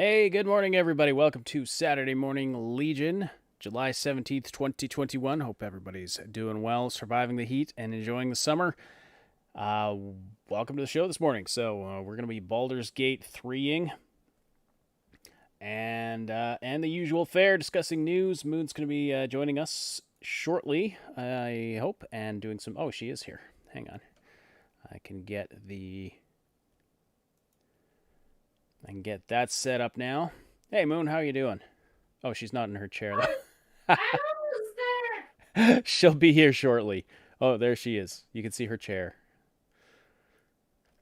Hey, good morning, everybody. Welcome to Saturday Morning Legion, July 17th, 2021. Hope everybody's doing well, surviving the heat, and enjoying the summer. Uh, Welcome to the show this morning. We're going to be Baldur's Gate 3ing and the usual fare, discussing news. Moon's going to be joining us shortly, I hope, and doing some... Oh, she is here. Hang on. I can get that set up now. Hey, Moon, how you doing? Oh, she's not in her chair. I'm almost there. She'll be here shortly. Oh, there she is. You can see her chair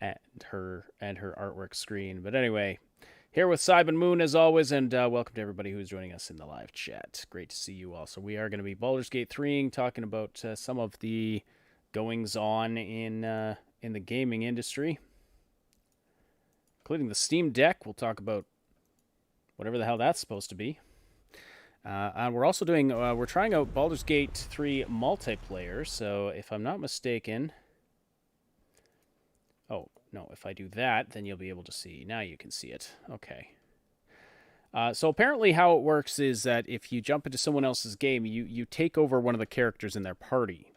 and her artwork screen. But anyway, here with Simon Moon as always, and welcome to everybody who's joining us in the live chat. Great to see you all. So we are going to be Baldur's Gate 3ing, talking about some of the goings on in the gaming industry, including the Steam Deck. We'll talk about whatever the hell that's supposed to be. And we're also doing, we're trying out Baldur's Gate 3 multiplayer. So if I'm not mistaken, oh, no, if I do that, then you'll be able to see. Now you can see it. Okay. So apparently how it works is that if you jump into someone else's game, you take over one of the characters in their party.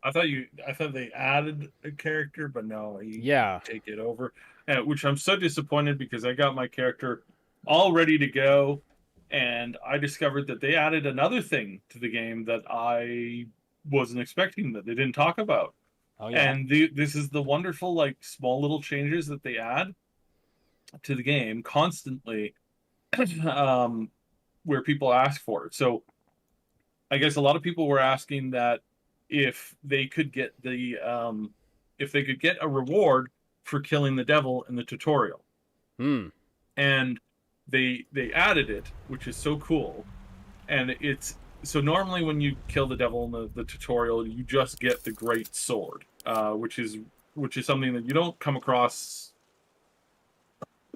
I thought they added a character, but no, you Yeah. take it over. Which I'm so disappointed because I got my character all ready to go, and I discovered that they added another thing to the game that I wasn't expecting, that they didn't talk about. Oh, yeah. And this is the wonderful, like, small little changes that they add to the game constantly, where people ask for it. So I guess a lot of people were asking that if they could get a reward for killing the devil in the tutorial. And they added it, which is so cool. And it's so normally when you kill the devil in the tutorial, you just get the great sword, which is something that you don't come across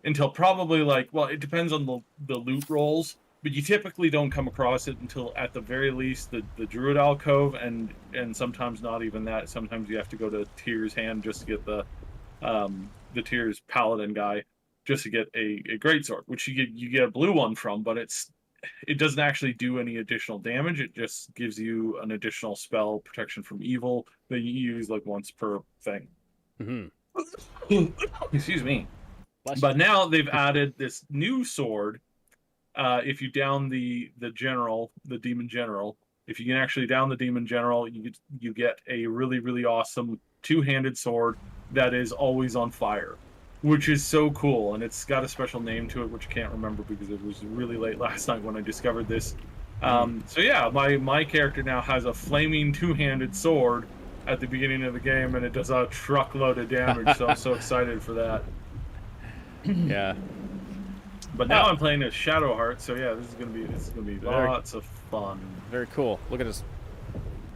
until probably, like, well, it depends on the loot rolls, but you typically don't come across it until at the very least the Druid Alcove, and sometimes not even that. Sometimes you have to go to Tyr's Hand just to get the Tyr's Paladin guy, just to get a greatsword, which you get a blue one from, but it doesn't actually do any additional damage. It just gives you an additional spell, protection from evil, that you use like once per thing. Mm-hmm. Excuse me. But now they've added this new sword. If you down the demon general, if you can actually down the demon general, you get a really, really awesome two-handed sword that is always on fire, which is so cool. And it's got a special name to it, which I can't remember because it was really late last night when I discovered this. So yeah, my character now has a flaming two-handed sword at the beginning of the game, and it does a truckload of damage. So I'm so excited for that. Yeah. But now I'm playing as Shadowheart, so yeah, this is gonna be lots of fun. Very cool. Look at his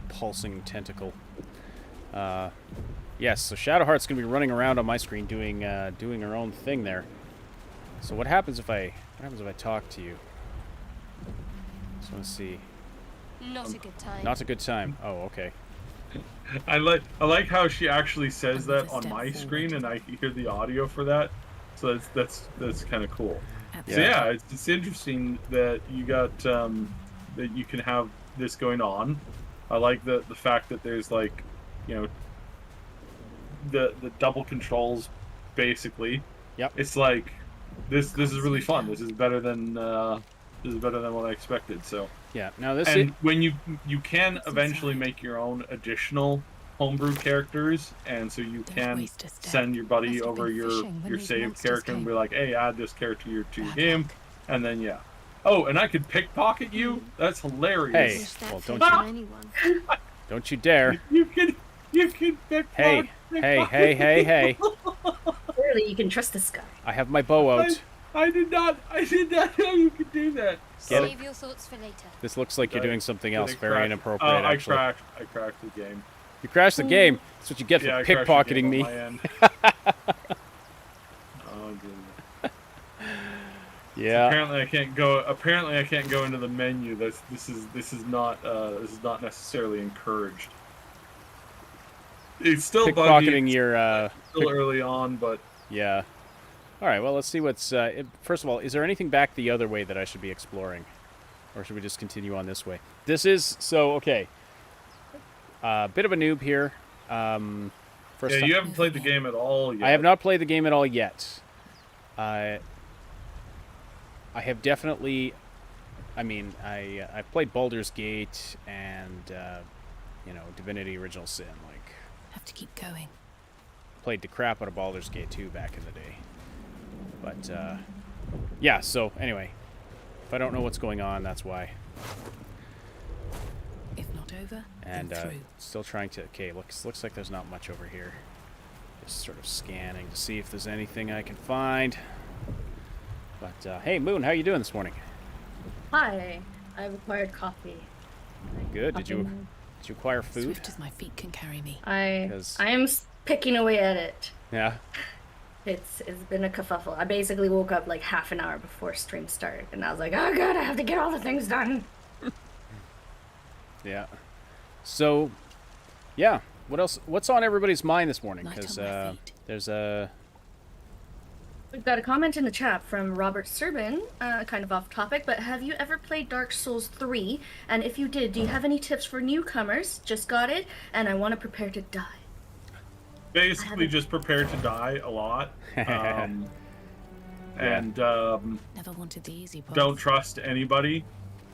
pulsing tentacle. Yes, so Shadowheart's gonna be running around on my screen doing her own thing there. So what happens if I talk to you? Just want to see. Not a good time. Not a good time. Oh, okay. I like how she actually says that on my screen, and I hear the audio for that. So that's kind of cool. Yeah. So yeah, it's interesting that you got that you can have this going on. I like the fact that there's, like, you know, the double controls, basically. Yep. It's like this is really fun. This is better than what I expected. So yeah. Now when you can eventually make your own additional homebrew characters, and so you can send your buddy over your saved character and be like, hey, add this character to your game, and then yeah. Oh, and I could pickpocket you? That's hilarious. Hey, well, don't you dare. You can pickpocket. Hey. Clearly, you can trust this guy. I have my bow out. I did not know you could do that. Save your thoughts for later. This looks like you're doing something else very inappropriate, actually. I cracked the game. You crashed the game. That's what you get for pickpocketing me. Oh, goodness. Yeah. Apparently I can't go into the menu. This is not necessarily encouraged. It's still pickpocketing buggy. your still early on, but yeah. All right, well, let's see what's... first of all, is there anything back the other way that I should be exploring? Or should we just continue on this way? This is... So, okay. Bit of a noob here. First time. You haven't played the game at all yet. I have not played the game at all yet. I have definitely... I mean, I've played Baldur's Gate and, you know, Divinity Original Sin. Like, have to keep going. Played the crap out of Baldur's Gate 2 back in the day. But, yeah, so, anyway. If I don't know what's going on, that's why. If not over, and then through. Still trying to... Okay, looks like there's not much over here. Just sort of scanning to see if there's anything I can find. But, hey, Moon, how you doing this morning? Hi, I've acquired coffee. Good. Did you acquire food? Swift as my feet can carry me. I am picking away at it. Yeah. It's been a kerfuffle. I basically woke up like half an hour before stream started, and I was like, oh god, I have to get all the things done. Yeah. So, yeah. What else? What's on everybody's mind this morning? Because there's a... We've got a comment in the chat from Robert Serbin, kind of off topic, but have you ever played Dark Souls 3? And if you did, do you have any tips for newcomers? Just got it, and I want to prepare to die. Basically, just prepare to die a lot. And never wanted the easy part. Don't trust anybody.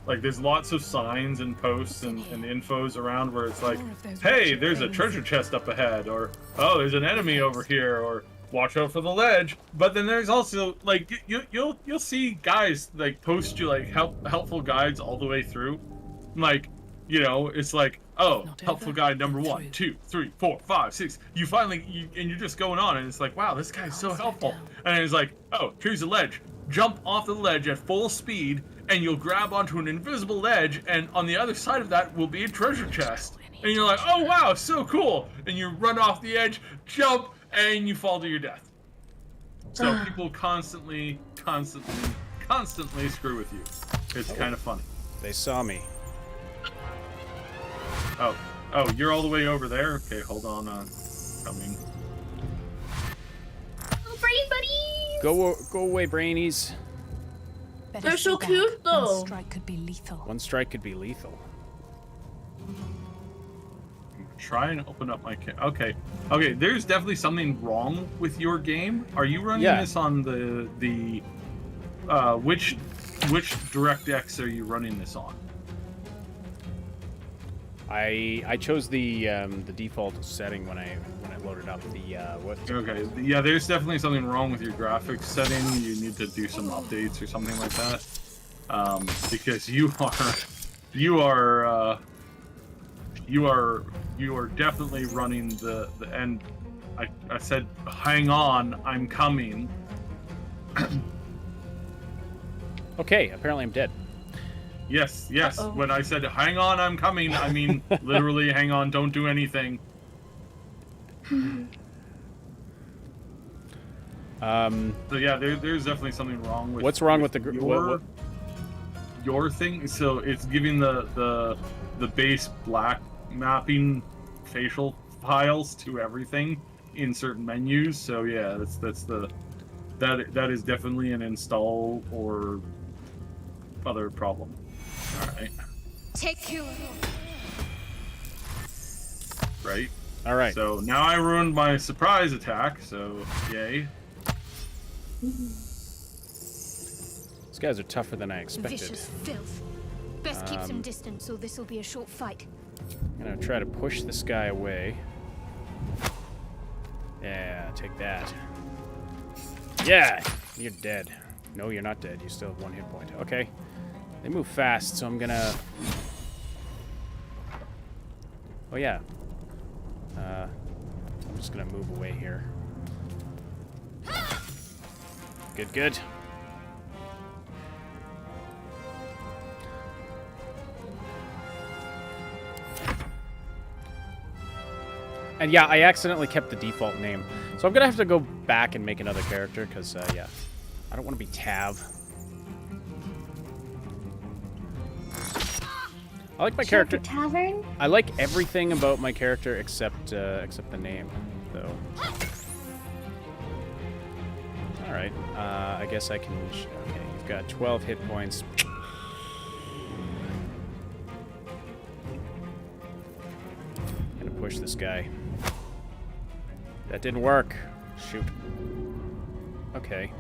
Like, there's lots of signs and posts and infos around where it's like, hey, there's a treasure chest up ahead, or, oh, there's an enemy over here, or watch out for the ledge. But then there's also, like, you'll see guys, like, post you, like, helpful guides all the way through. Like, you know, it's like, oh, helpful guide number 1, 2, 3, 4, 5, 6. You finally, and you're just going on, and it's like, wow, this guy's so helpful. And it's like, oh, here's a ledge. Jump off the ledge at full speed, and you'll grab onto an invisible ledge, and on the other side of that will be a treasure chest. And you're like, oh, wow, so cool. And you run off the edge, jump, and you fall to your death. So people constantly screw with you. It's kind of funny. They saw me. Oh, you're all the way over there? Okay, hold on. Coming. Oh, brain buddies! Go away, brainies. They're so cute, though. One strike could be lethal. One strike could be lethal. Try and open up my okay. There's definitely something wrong with your game. Are you running this on the which DirectX are you running this on? I chose the default setting when I loaded up the what? Okay, yeah, there's definitely something wrong with your graphics setting. You need to do some updates or something like that, because you are definitely running the end. I said, hang on, I'm coming. Okay, apparently I'm dead. Yes. Uh-oh. When I said, hang on, I'm coming, I mean, literally, hang on, don't do anything. So yeah, there's definitely something wrong with... What's wrong with the... Your thing? So it's giving the base black mapping facial files to everything in certain menus. So yeah, that is definitely an install or other problem. All right. Take you. Right. All right. So now I ruined my surprise attack. So yay. These guys are tougher than I expected. Vicious filth. Best keep some distance, so this will be a short fight. I'm gonna try to push this guy away. Yeah, take that. Yeah, you're dead. No, you're not dead. You still have 1 hit point. Okay. They move fast, so I'm gonna... Oh, yeah. I'm just gonna move away here. Good. And yeah, I accidentally kept the default name. So I'm gonna have to go back and make another character, because, yeah. I don't want to be Tav. I like my character. Tavern? I like everything about my character except the name, though. Alright, I guess I can... Okay, you've got 12 hit points. Gonna push this guy. That didn't work. Shoot. Okay.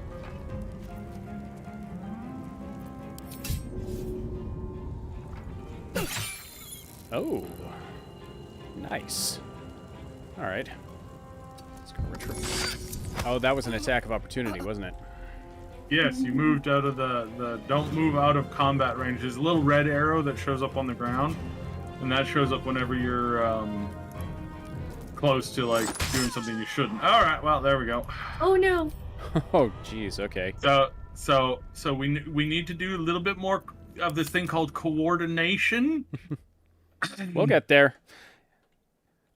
Oh. Nice. Alright. Let's go retreat. Oh, that was an attack of opportunity, wasn't it? Yes, you moved out of the don't move out of combat range. There's a little red arrow that shows up on the ground, and that shows up whenever you're close to like doing something you shouldn't. All right, well there we go. Oh no. Oh, jeez. Okay. So we need to do a little bit more of this thing called coordination. We'll get there.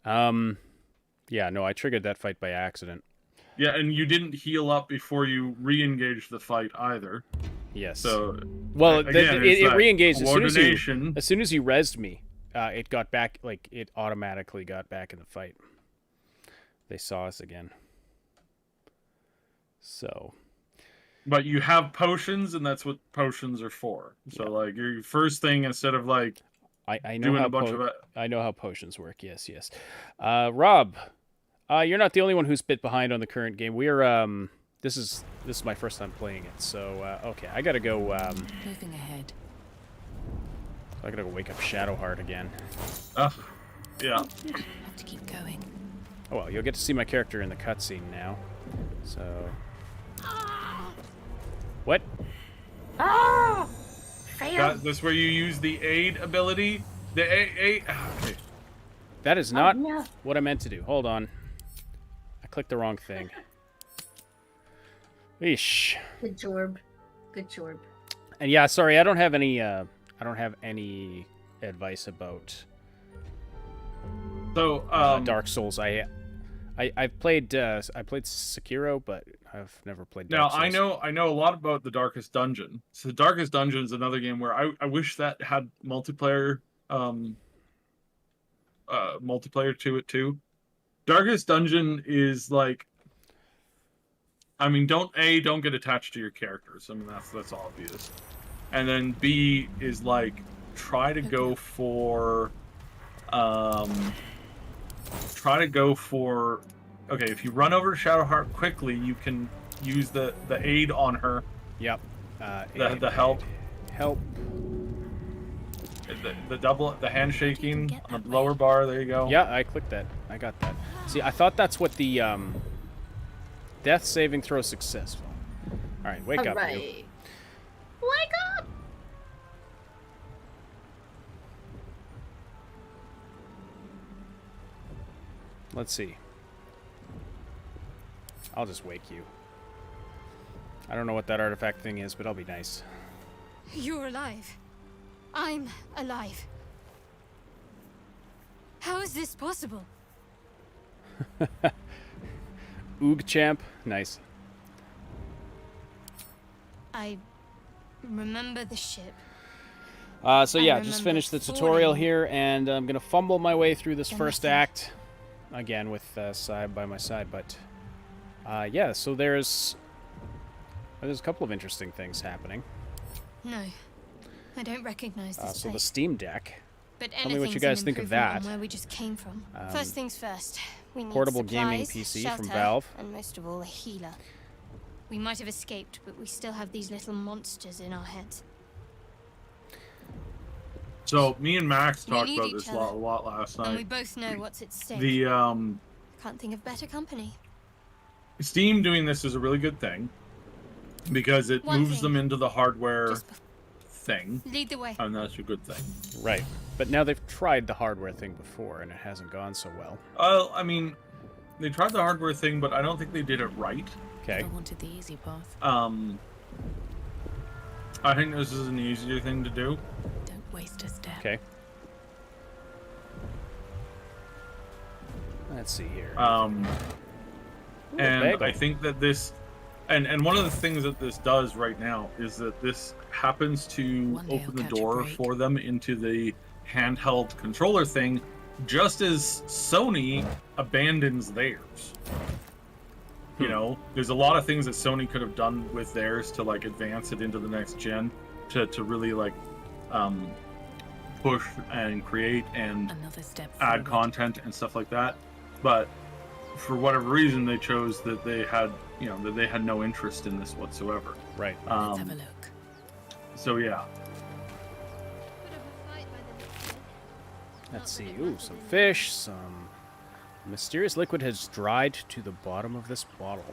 Yeah, no, I triggered that fight by accident. Yeah, and you didn't heal up before you re-engaged the fight either. Yes. So, well, again, it re-engaged as coordination. As soon as you rezzed me. It got back, like, it automatically got back in the fight. They saw us again. So. But you have potions, and that's what potions are for. So, Yeah. like, your first thing, instead of, like, I know doing how a bunch of it. I know how potions work. Yes, yes. Rob, you're not the only one who's bit behind on the current game. We're this is my first time playing it. So okay, I gotta go. Moving ahead. I gotta go wake up Shadowheart again. Yeah. Have to keep going. Oh well, you'll get to see my character in the cutscene now. So. What? Oh! Fail. That's where you use the aid ability. The aid. Okay. That is not no. what I meant to do. Hold on. I clicked the wrong thing. Eesh. Good jorb. Good jorb. And yeah, sorry, I don't have any advice about So Dark Souls. I've played Sekiro, but I've never played now Dark Souls. I know a lot about the Darkest Dungeon. So the Darkest Dungeon is another game where I wish that had multiplayer multiplayer to it too. Darkest Dungeon is like, I mean, don't get attached to your characters. I mean, that's obvious. And then B is like, try to go for okay, if you run over to Shadowheart quickly, you can use the aid on her. Yep. The help. Help. The handshaking on the lower bar. There you go. Yeah, I clicked that. I got that. See, I thought that's what the death saving throw successful. All right, wake up, you. Wake up! Let's see. I'll just wake you. I don't know what that artifact thing is, but I'll be nice. You're alive. I'm alive. How is this possible? Oog champ, nice. I remember the ship. So yeah, just remember finished the tutorial falling. here, and I'm gonna fumble my way through this The first method. act again with Sai by my side. But yeah, so there's a couple of interesting things happening. No, I don't recognize this So the place. Steam Deck, But tell me what you anything's guys an think of improvement on that. Where we just came from. First things first. We need portable supplies, gaming PC from shelter, Valve. and most of all, a healer. We might have escaped, but we still have these little monsters in our heads. So me and Max We talked need about each this a other. lot last And we night. both know what's at stake. The Can't think of better company. Steam doing this is a really good thing because it One moves thing. them into the hardware Just thing, lead the way. and that's a good thing. Right. But now they've tried the hardware thing before, and it hasn't gone so well. I mean, they tried the hardware thing, but I don't think they did it right. Okay. I wanted the easy path. I think this is an easier thing to do. Don't waste a step. Okay. Let's see here. And bagel. I think that this, and one of the things that this does right now is that this happens to One day open I'll the catch a door break. for them into the handheld controller thing, just as Sony abandons theirs. You know, there's a lot of things that Sony could have done with theirs to like advance it into the next gen, to really like push and create and Another step add forward. content and stuff like that. But for whatever reason, they chose that they had, you know, that they had no interest in this whatsoever. Right. Let's have a look. So yeah. Let's see. Ooh, some fish, some mysterious liquid has dried to the bottom of this bottle.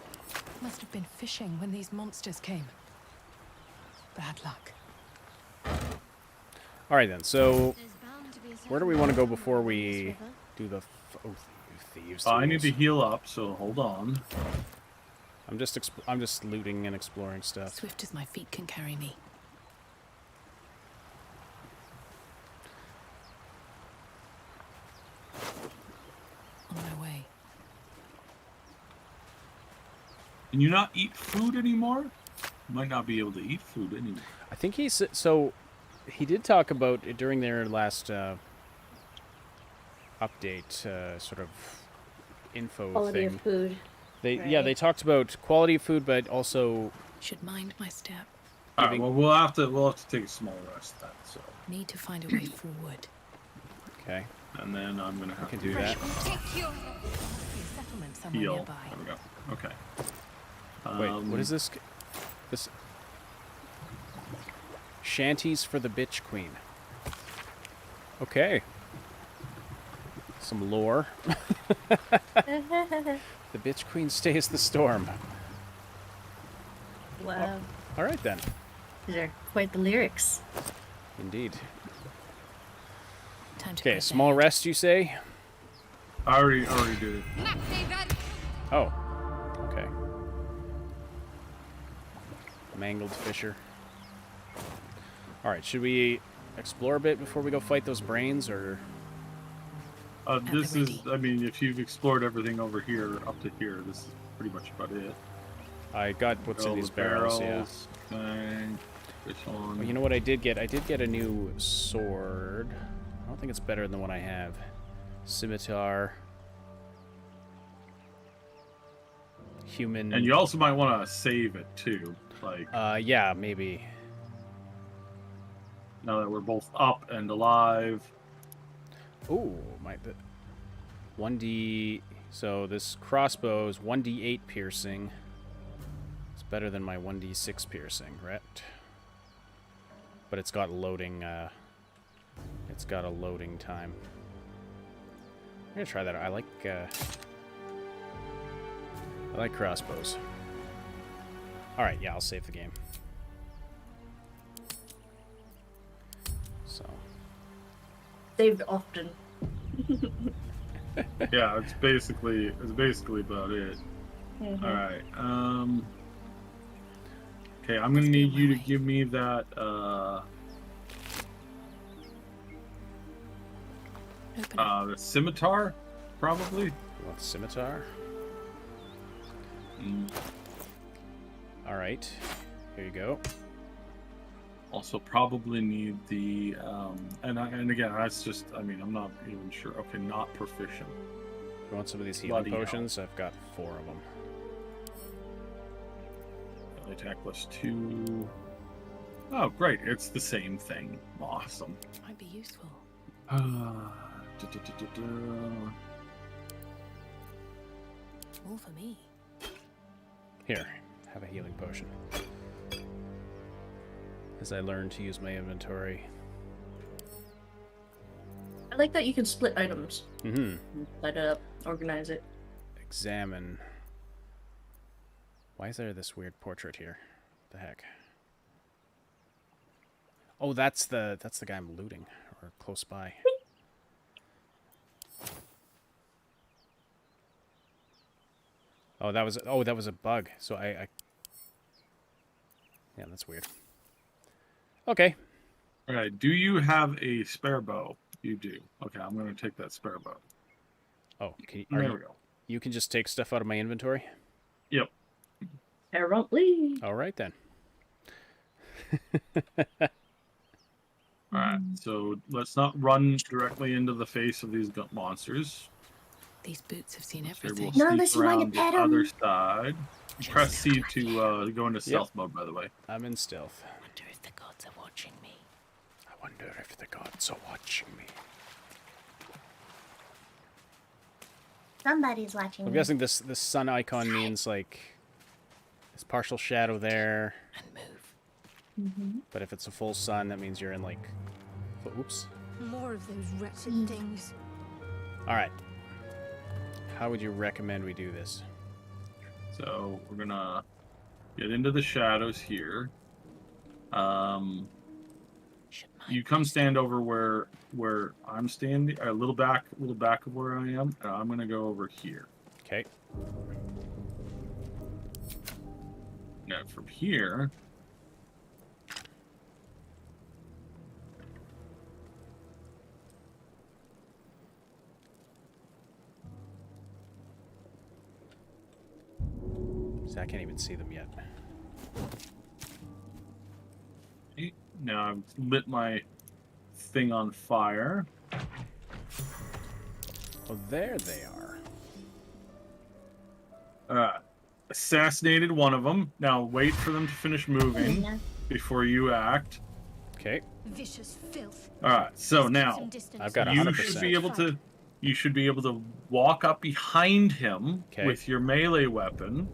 Must have been fishing when these monsters came. Bad luck. All right then. So, where do we want to go before we do the? Thieves. I need to heal up, so hold on. I'm just looting and exploring stuff. Swift as my feet can carry me. On my way. Can you not eat food anymore? You might not be able to eat food anymore. I think so. He did talk about it during their last update, sort of info Quality thing. of food. They talked about quality of food, but also Should mind my step. All right, well, we'll have to take a small rest then. So, Need to find a way forward. okay. and then I'm gonna I have can to do that. Be a settlement somewhere heal. nearby. There we go. Okay. Wait, what is this? This shanties for the bitch queen. Okay. Some lore. The bitch queen stays the storm. Wow. All right then. These are quite the lyrics. Indeed. Time to Okay, press small ahead. rest, you say? I already did it. Oh. Okay. Mangled fisher. All right, should we explore a bit before we go fight those brains, or? This the is, ready. I mean, if you've explored everything over here, up to here, this is pretty much about it. I got what's in All these the barrels, yeah. barrels, thing, fish on. Well, you know what I did get? I did get a new sword. I don't think it's better than the one I have. Scimitar. Human. And you also might want to save it too. Like, yeah, maybe. now that we're both up and alive. Ooh, 1d. So this crossbow is 1d8 piercing. It's better than my 1d6 piercing, right? But it's got loading. It's got a loading time. I'm gonna try that. I like crossbows. All right, yeah, I'll save the game. So. Saved often. Yeah, it's basically about it. Mhm. All right. Okay, I'm gonna need you to give me that. Open it. The scimitar, probably. You want the scimitar? All right, here you go. Also, probably need the and again, that's just. I mean, I'm not even sure. Okay, not proficient. You want some of these healing Bloody hell. potions? I've got 4 of them. Attack +2. Oh, great! It's the same thing. Awesome. Might be useful. All for me. Here, have a healing potion. As I learn to use my inventory. I like that you can split items. Mm-hmm. Light it up, organize it. Examine. Why is there this weird portrait here? What the heck? Oh, that's the guy I'm looting, or close by. Oh, that was a bug. So I yeah, that's weird. Okay. All right. Do you have a spare bow? You do. Okay, I'm going to take that spare bow. Oh, There we go. you can just take stuff out of my inventory? Yep. Apparently. All right then. All right. So let's not run directly into the face of these monsters. These boots have seen Sure, everything. we'll Not sneak unless you want around to the pet other 'em. side. You press C to go into stealth mode, by the way. I'm in stealth. I wonder if the gods are watching me. I wonder if the gods are watching me. Somebody's watching I'm me. guessing this sun icon means like this partial shadow there. And move. Mm-hmm. But if it's a full sun, that means you're in like. Oops. More of those wretched things. All right. How would you recommend we do this? So we're gonna get into the shadows here. You come stand over where I'm standing, a little back of where I am. And I'm gonna go over here. Okay. Now from here. So I can't even see them yet. Now I've lit my thing on fire. Oh, there they are. Assassinated one of them. Now wait for them to finish moving before you act. Okay. Vicious filth. All right. So Keep now some distance. I've got you 100%. should be able to. You should be able to walk up behind him Okay. with your melee weapon,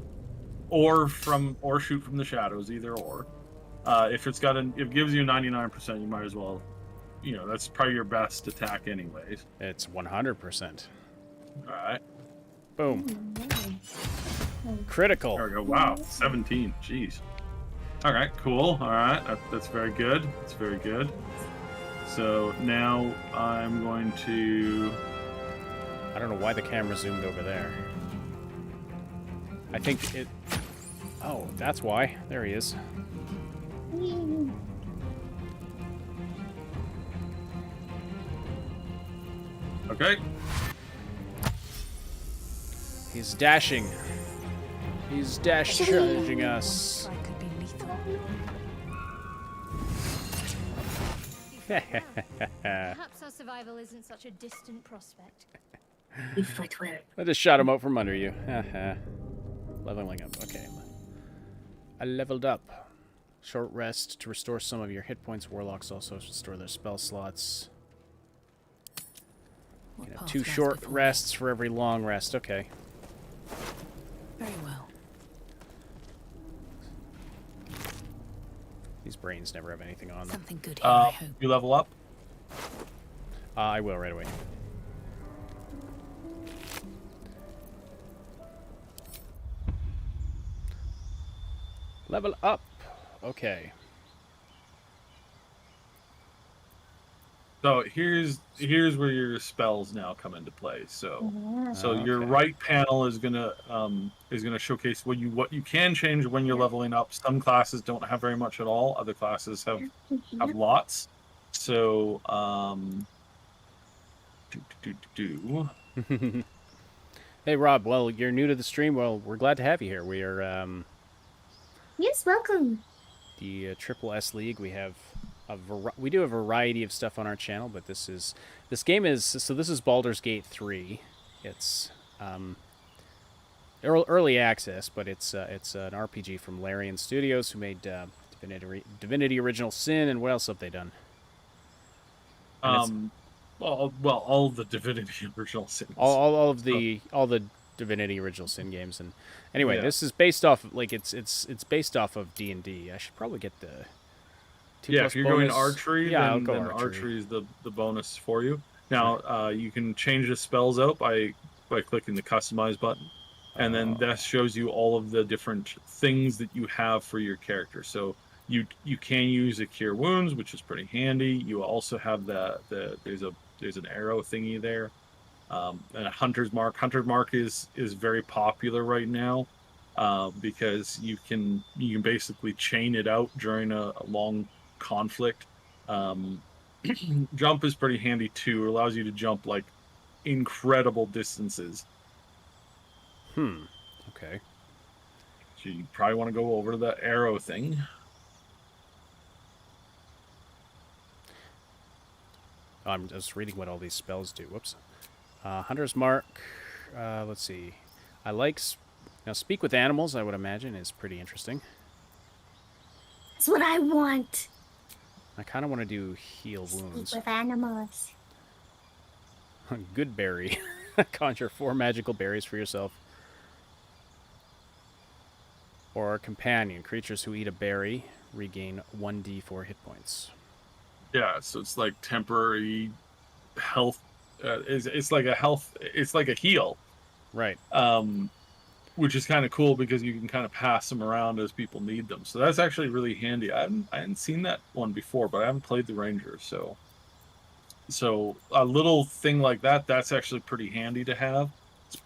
or shoot from the shadows, either or. If if it gives you 99%, you might as well. You know, that's probably your best attack, anyways. It's 100%. All right. Boom. Critical. There we go. Wow, 17. Jeez. All right, cool. All right, that's very good. That's very good. So now I'm going to. I don't know why the camera zoomed over there. I think it... Oh, that's why. There he is. Okay. He's dashing. He's dashing us. Strike could be lethal. Perhaps our survival isn't such a distant prospect. You footwear. I just shot him out from under you. Leveling up. Okay. I leveled up. Short rest to restore some of your hit points. Warlocks also restore their spell slots. What You know, path 2 lies short before me? rests for every long rest. Okay. Very well. These brains never have anything on them. Something good here, I hope. You level up. I will right away. Level up. Okay. So here's where your spells now come into play. So your Okay. right panel is gonna showcase what you can change when you're leveling up. Some classes don't have very much at all. Other classes have lots. So Hey Rob, well you're new to the stream. Well, we're glad to have you here. We are Yes, welcome. the Triple S League. We have we do a variety of stuff on our channel, but this game is Baldur's Gate 3. It's early access, but it's an RPG from Larian Studios, who made Divinity Original Sin, and what else have they done? well, all the Divinity Original Sins. All the Divinity Original Sin games, and anyway, Yeah. this is based off it's based off of D&D. I should probably get the 2+ Yeah, if you're going bonus. archery, Yeah, then, I'll go then archery. archery is the bonus for you. Now, you can change the spells out by clicking the customize button, and then that shows you all of the different things that you have for your character. So you can use a cure wounds, which is pretty handy. You also have there's an arrow thingy there, and a hunter's mark. Hunter's mark is very popular right now, because you can basically chain it out during a long conflict. Jump is pretty handy too. It allows you to jump like incredible distances. Okay. So you probably want to go over the arrow thing. I'm just reading what all these spells do. Whoops. Hunter's Mark. Let's see. I like... speak with animals, I would imagine, is pretty interesting. That's what I want. I kind of want to do heal wounds. Speak with animals. Good berry. Conjure 4 magical berries for yourself. Or companion. Creatures who eat a berry regain 1d4 hit points. Yeah, so it's like temporary health. It's like a health. It's like a heal. Right. Which is kind of cool because you can kind of pass them around as people need them. So that's actually really handy. I hadn't seen that one before, but I haven't played the Ranger, so a little thing like that, that's actually pretty handy to have. It's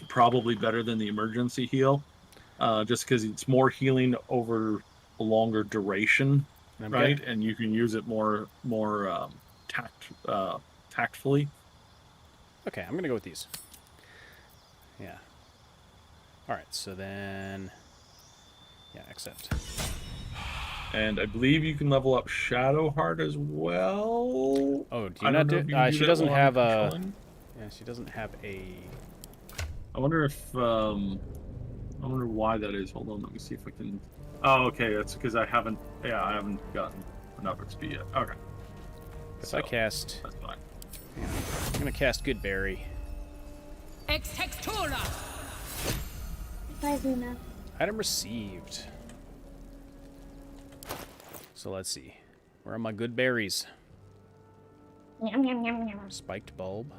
probably better than the emergency heal, just because it's more healing over a longer duration, right? And you can use it more tactfully. Okay, I'm gonna go with these. Yeah. All right, so then, yeah, accept. And I believe you can level up Shadowheart as well. Oh, do you not do? She doesn't have a. Yeah, she doesn't have a. I wonder if I wonder why that is. Hold on, let me see if I can. Oh, okay, that's because I haven't. Yeah, I haven't gotten enough XP yet. Okay. So I cast. That's fine. Yeah, I'm gonna cast Good Berry. Ex Textura! Bye, Luna. Item received. So let's see. Where are my good berries? Yum, yum, yum, yum. Spiked bulb.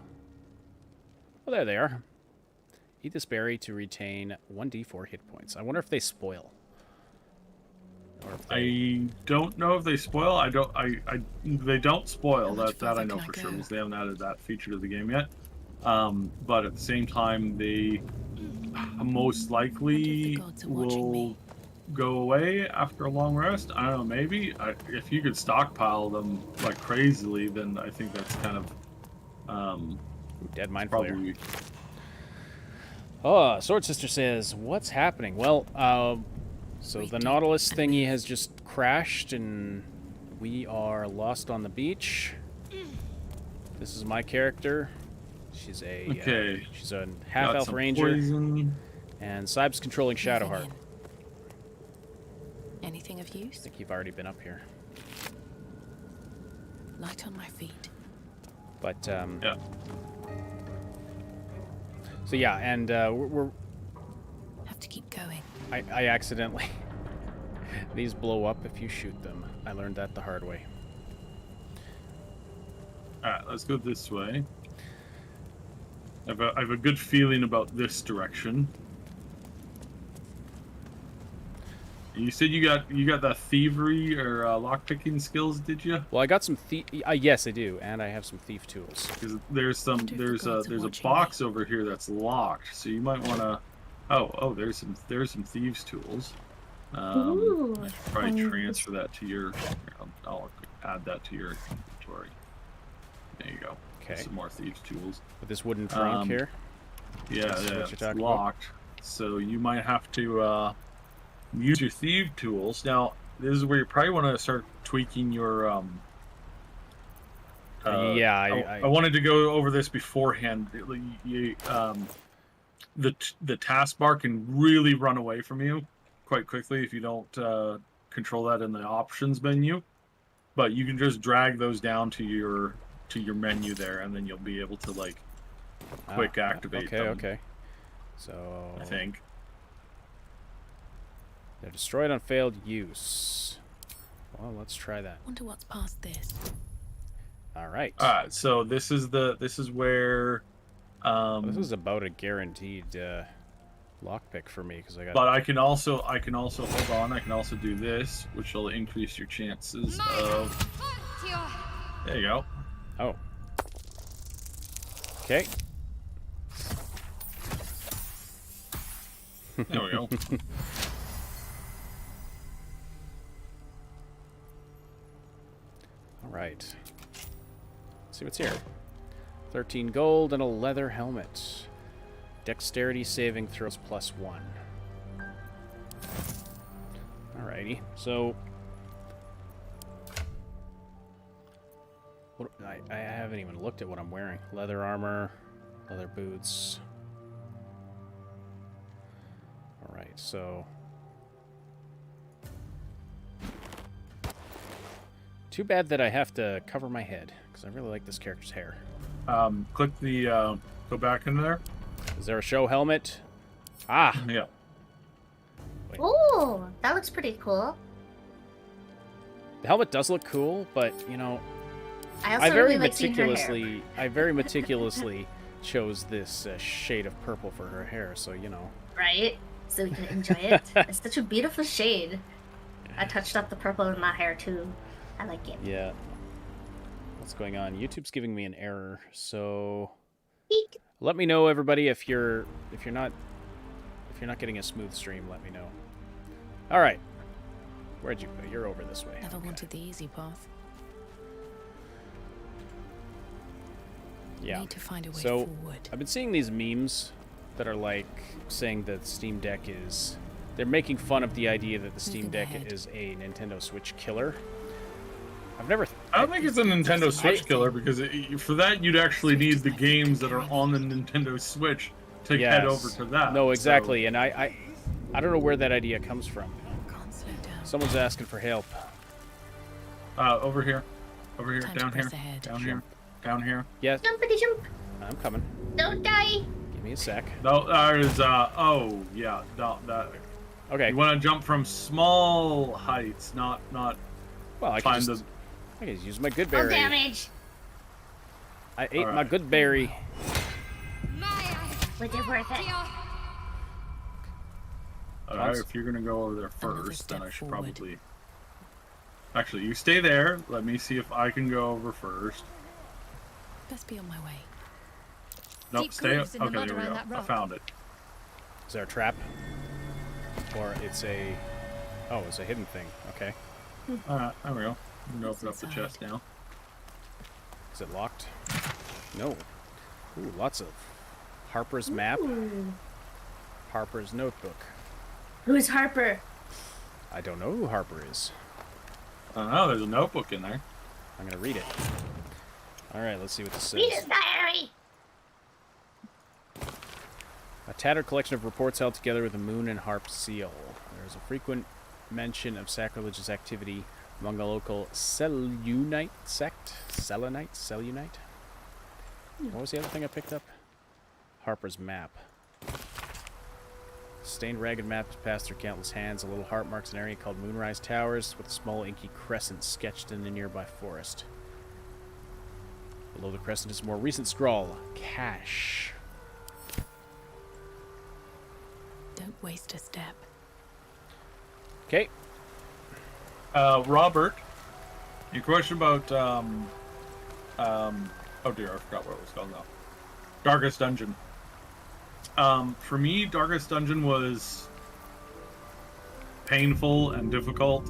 Oh, there they are. Eat this berry to retain 1d4 hit points. I wonder if they spoil. Or if they... I don't know if they spoil. They don't spoil. How much That I further know can I for sure go? because they haven't added that feature to the game yet. But at the same time, they most likely gods are watching will me. go away after a long rest. I don't know, maybe. If you could stockpile them like crazily, then I think that's kind of Dead Mind Flayer. probably. Oh, Sword Sister says, what's happening? Well, so the Nautilus thingy has just crashed and we are lost on the beach. This is my character. She's a she's a half-elf ranger. Poison. And Syb's controlling Shadowheart. Moving in. Anything of I use? think you've already been up here. Light on my feet. But, Yeah. So yeah, and we're Have to keep going. I accidentally... These blow up if you shoot them. I learned that the hard way. Alright, let's go this way. I have a good feeling about this direction. You said you got the thievery or lockpicking skills, did you? Well, I got some thief... yes, I do, and I have some thief tools. Because there's a box over here that's locked, so you might want to. Oh, there's some thieves tools. Ooh. Probably transfer that to your. I'll add that to your inventory. There you go. Okay. Some more thieves tools. With this wooden trunk here. Yeah, That's what it's you're talking locked. So you might have to use your thief tools. Now, this is where you probably want to start tweaking your. Yeah, I wanted to go over this beforehand. The taskbar can really run away from you quite quickly if you don't control that in the options menu. But you can just drag those down to your menu there, and then you'll be able to like quick activate them. Okay. So I think they're destroyed on failed use. Well, let's try that. Wonder what's past this. All right. All right. So this is where. This is about a guaranteed lockpick for me because I got. But I can also hold on. I can also do this, which will increase your chances of. There you go. Oh. Okay. There we go. All right. Let's see what's here. 13 gold and a leather helmet. Dexterity saving throws +1. Alrighty. So I haven't even looked at what I'm wearing. Leather armor, leather boots, so... Too bad that I have to cover my head, because I really like this character's hair. Click the, go back in there. Is there a show helmet? Ah! Yeah. Wait. Oh, that looks pretty cool. The helmet does look cool, but, you know, I also really like seeing her hair. I very meticulously chose this shade of purple for her hair, so, you know. Right? So we can enjoy it. It's such a beautiful shade. I touched up the purple in my hair too. I like it. Yeah. What's going on? YouTube's giving me an error, so Eek. let me know, everybody, if you're not getting a smooth stream. Let me know. All right, where'd you go? You're over this way. Never Okay. wanted the easy path. Yeah. Need to find a way So forward. I've been seeing these memes that are like saying that Steam Deck is. They're making fun of the idea that the Steam Moving Deck ahead. is a Nintendo Switch killer. I've never. I don't think it's a Nintendo Switch killer because for that you'd actually need the games that are on the Nintendo Switch to head over to that. No, exactly, and I don't know where that idea comes from. Can't slow down. Someone's asking for help. Over here, Time to down here, press ahead. down here, down here. Yes, Jumpity jump. I'm coming. Don't die. Give me a sec. No, there's oh yeah, that. Okay. You want to jump from small heights, not Well, I climb can the. just use my good Full berry. damage. I ate my Alright. good berry. Was it worth it? Alright, if you're gonna go over there Another first, then step I should forward. probably. Actually, you stay there. Let me see if I can go over first. Best be on my way. Nope, Deep stay. grooves in the Okay, mud there we around go. that I rock. found it. Is there a trap? Or it's a... Oh, it's a hidden thing. Okay. Alright, there we go. I'm gonna open up the inside? chest now. Is it locked? No. Ooh, lots of Harper's map. Ooh. Harper's notebook. Who's Harper? I don't know who Harper is. I don't know. There's a notebook in there. I'm gonna read it. All right, let's see what this Read says. his diary. A tattered collection of reports held together with a moon and harp seal. There is a frequent mention of sacrilegious activity among the local Selunite sect. Selunite? What was the other thing I picked up? Harper's map. Stained ragged map has passed through countless hands. A little heart marks an area called Moonrise Towers with a small inky crescent sketched in a nearby forest. Below the crescent is a more recent scrawl. Cash. Don't waste a step. Okay. Robert, your question about oh dear, I forgot what it was called now. Darkest Dungeon. For me, Darkest Dungeon was painful and difficult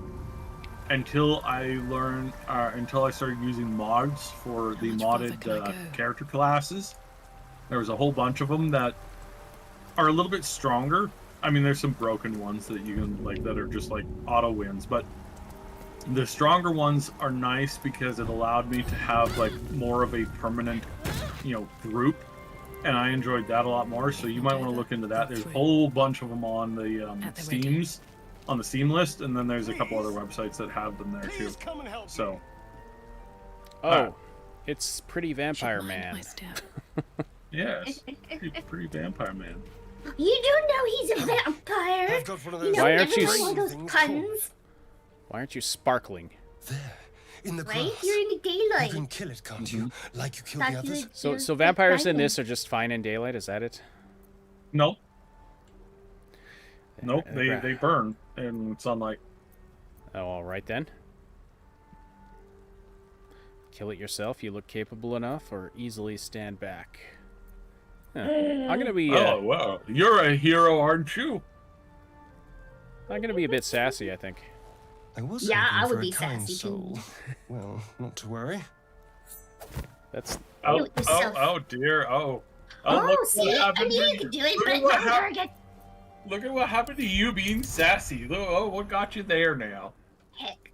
until I started using mods for the much farther modded can I go? character classes. There was a whole bunch of them that are a little bit stronger. I mean, there's some broken ones that you can that are just like auto wins, but the stronger ones are nice because it allowed me to have like more of a permanent, group, and I enjoyed that a lot more. So you might want to look into that. There's a whole bunch of them on the on the Steam list, and then there's a couple other websites that have them there too. So, Oh, it's Pretty Vampire Should mind Man. my step. yes, pretty Vampire Man. You don't know he's a vampire. I've got one of You those. know, Why aren't you one of those things puns, Why aren't you sparkling? There, in the right? grass. You're in the You daylight. can kill it, can't you? Like you killed Thought the you others? would- So you're so vampires in like this are just fine in daylight, is that it? Nope, nope. Uh, gra- They burn in sunlight. Oh, all right then. Kill it yourself. You look capable enough, or easily stand back. Huh. I'm gonna be. Oh wow, you're a hero, aren't you? I'm gonna be a bit sassy, I think. I was Yeah, hoping I would for a be kind sassy, too. soul. Well, not to worry. That's. Oh, Do it yourself. oh dear. Oh, Oh, look see, what I happened knew to you could do it, Look but at what not hap- target. Look at what happened to you being sassy. Look, oh, what got you there now? Heck.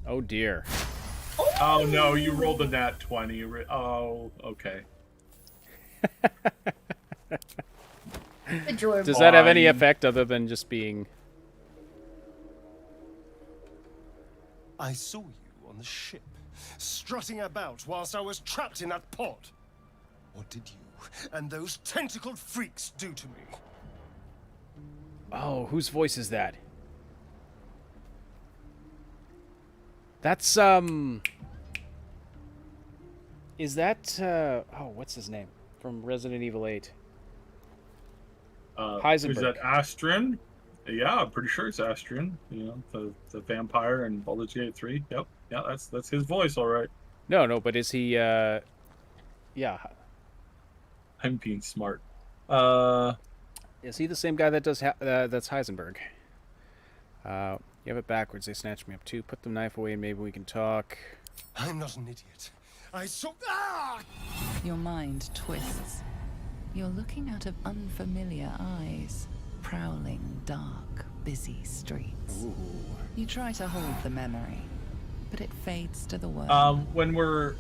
Oh dear. Oh no, you rolled a nat 20. Oh, okay. Adorable. Does that have any Fine. effect other than just being... I saw you on the ship, strutting about whilst I was trapped in that pod. What did you and those tentacled freaks do to me? Oh, whose voice is that? That's, Is that, oh, what's his name? From Resident Evil 8. Heisenberg. Is that Astrid? Yeah, I'm pretty sure it's Astrid. You know, the vampire in Baldur's Gate 3. Yep. Yeah, that's his voice, all right. No, but is he, yeah. I'm being smart. Is he the same guy that does, that's Heisenberg? You have it backwards. They snatched me up too. Put the knife away and maybe we can talk. I'm not an idiot. I saw. Ah! Your mind twists. You're looking out of unfamiliar eyes, prowling dark, busy streets. Ooh. You try to hold the memory, but it fades to the world. When we're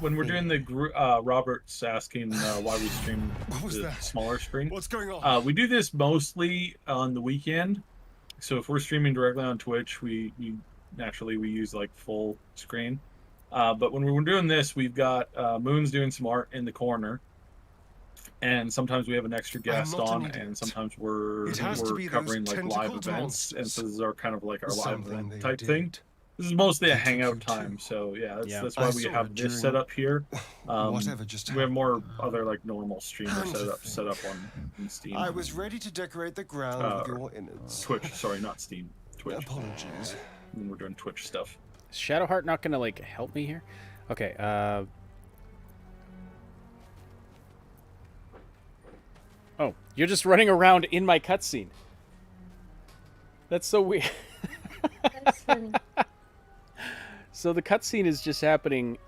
when we're doing the Robert's asking why we stream What was the that? smaller screen. What's going on? We do this mostly on the weekend. So if we're streaming directly on Twitch, we naturally use like full screen. But when we're doing this, we've got Moon's doing some art in the corner, and sometimes we have an extra guest not an on, idiot. and sometimes we're It has to be those covering like live tentacled events, and monsters. so this is our kind of like our live Something event they type did. thing. This is mostly a They took hangout you time, too. so yeah, Yeah. that's I why we saw have it this during- set up here. Whatever just We have more happened. other like normal streamer Kind of set up thing. on Steam. I was ready to decorate the ground with your innards. Twitch, sorry, not Steam. Twitch. Apologies. When we're doing Twitch stuff. Is Shadowheart not gonna, like, help me here? Okay, Oh, you're just running around in my cutscene. That's so weird. That's funny. So the cutscene is just happening...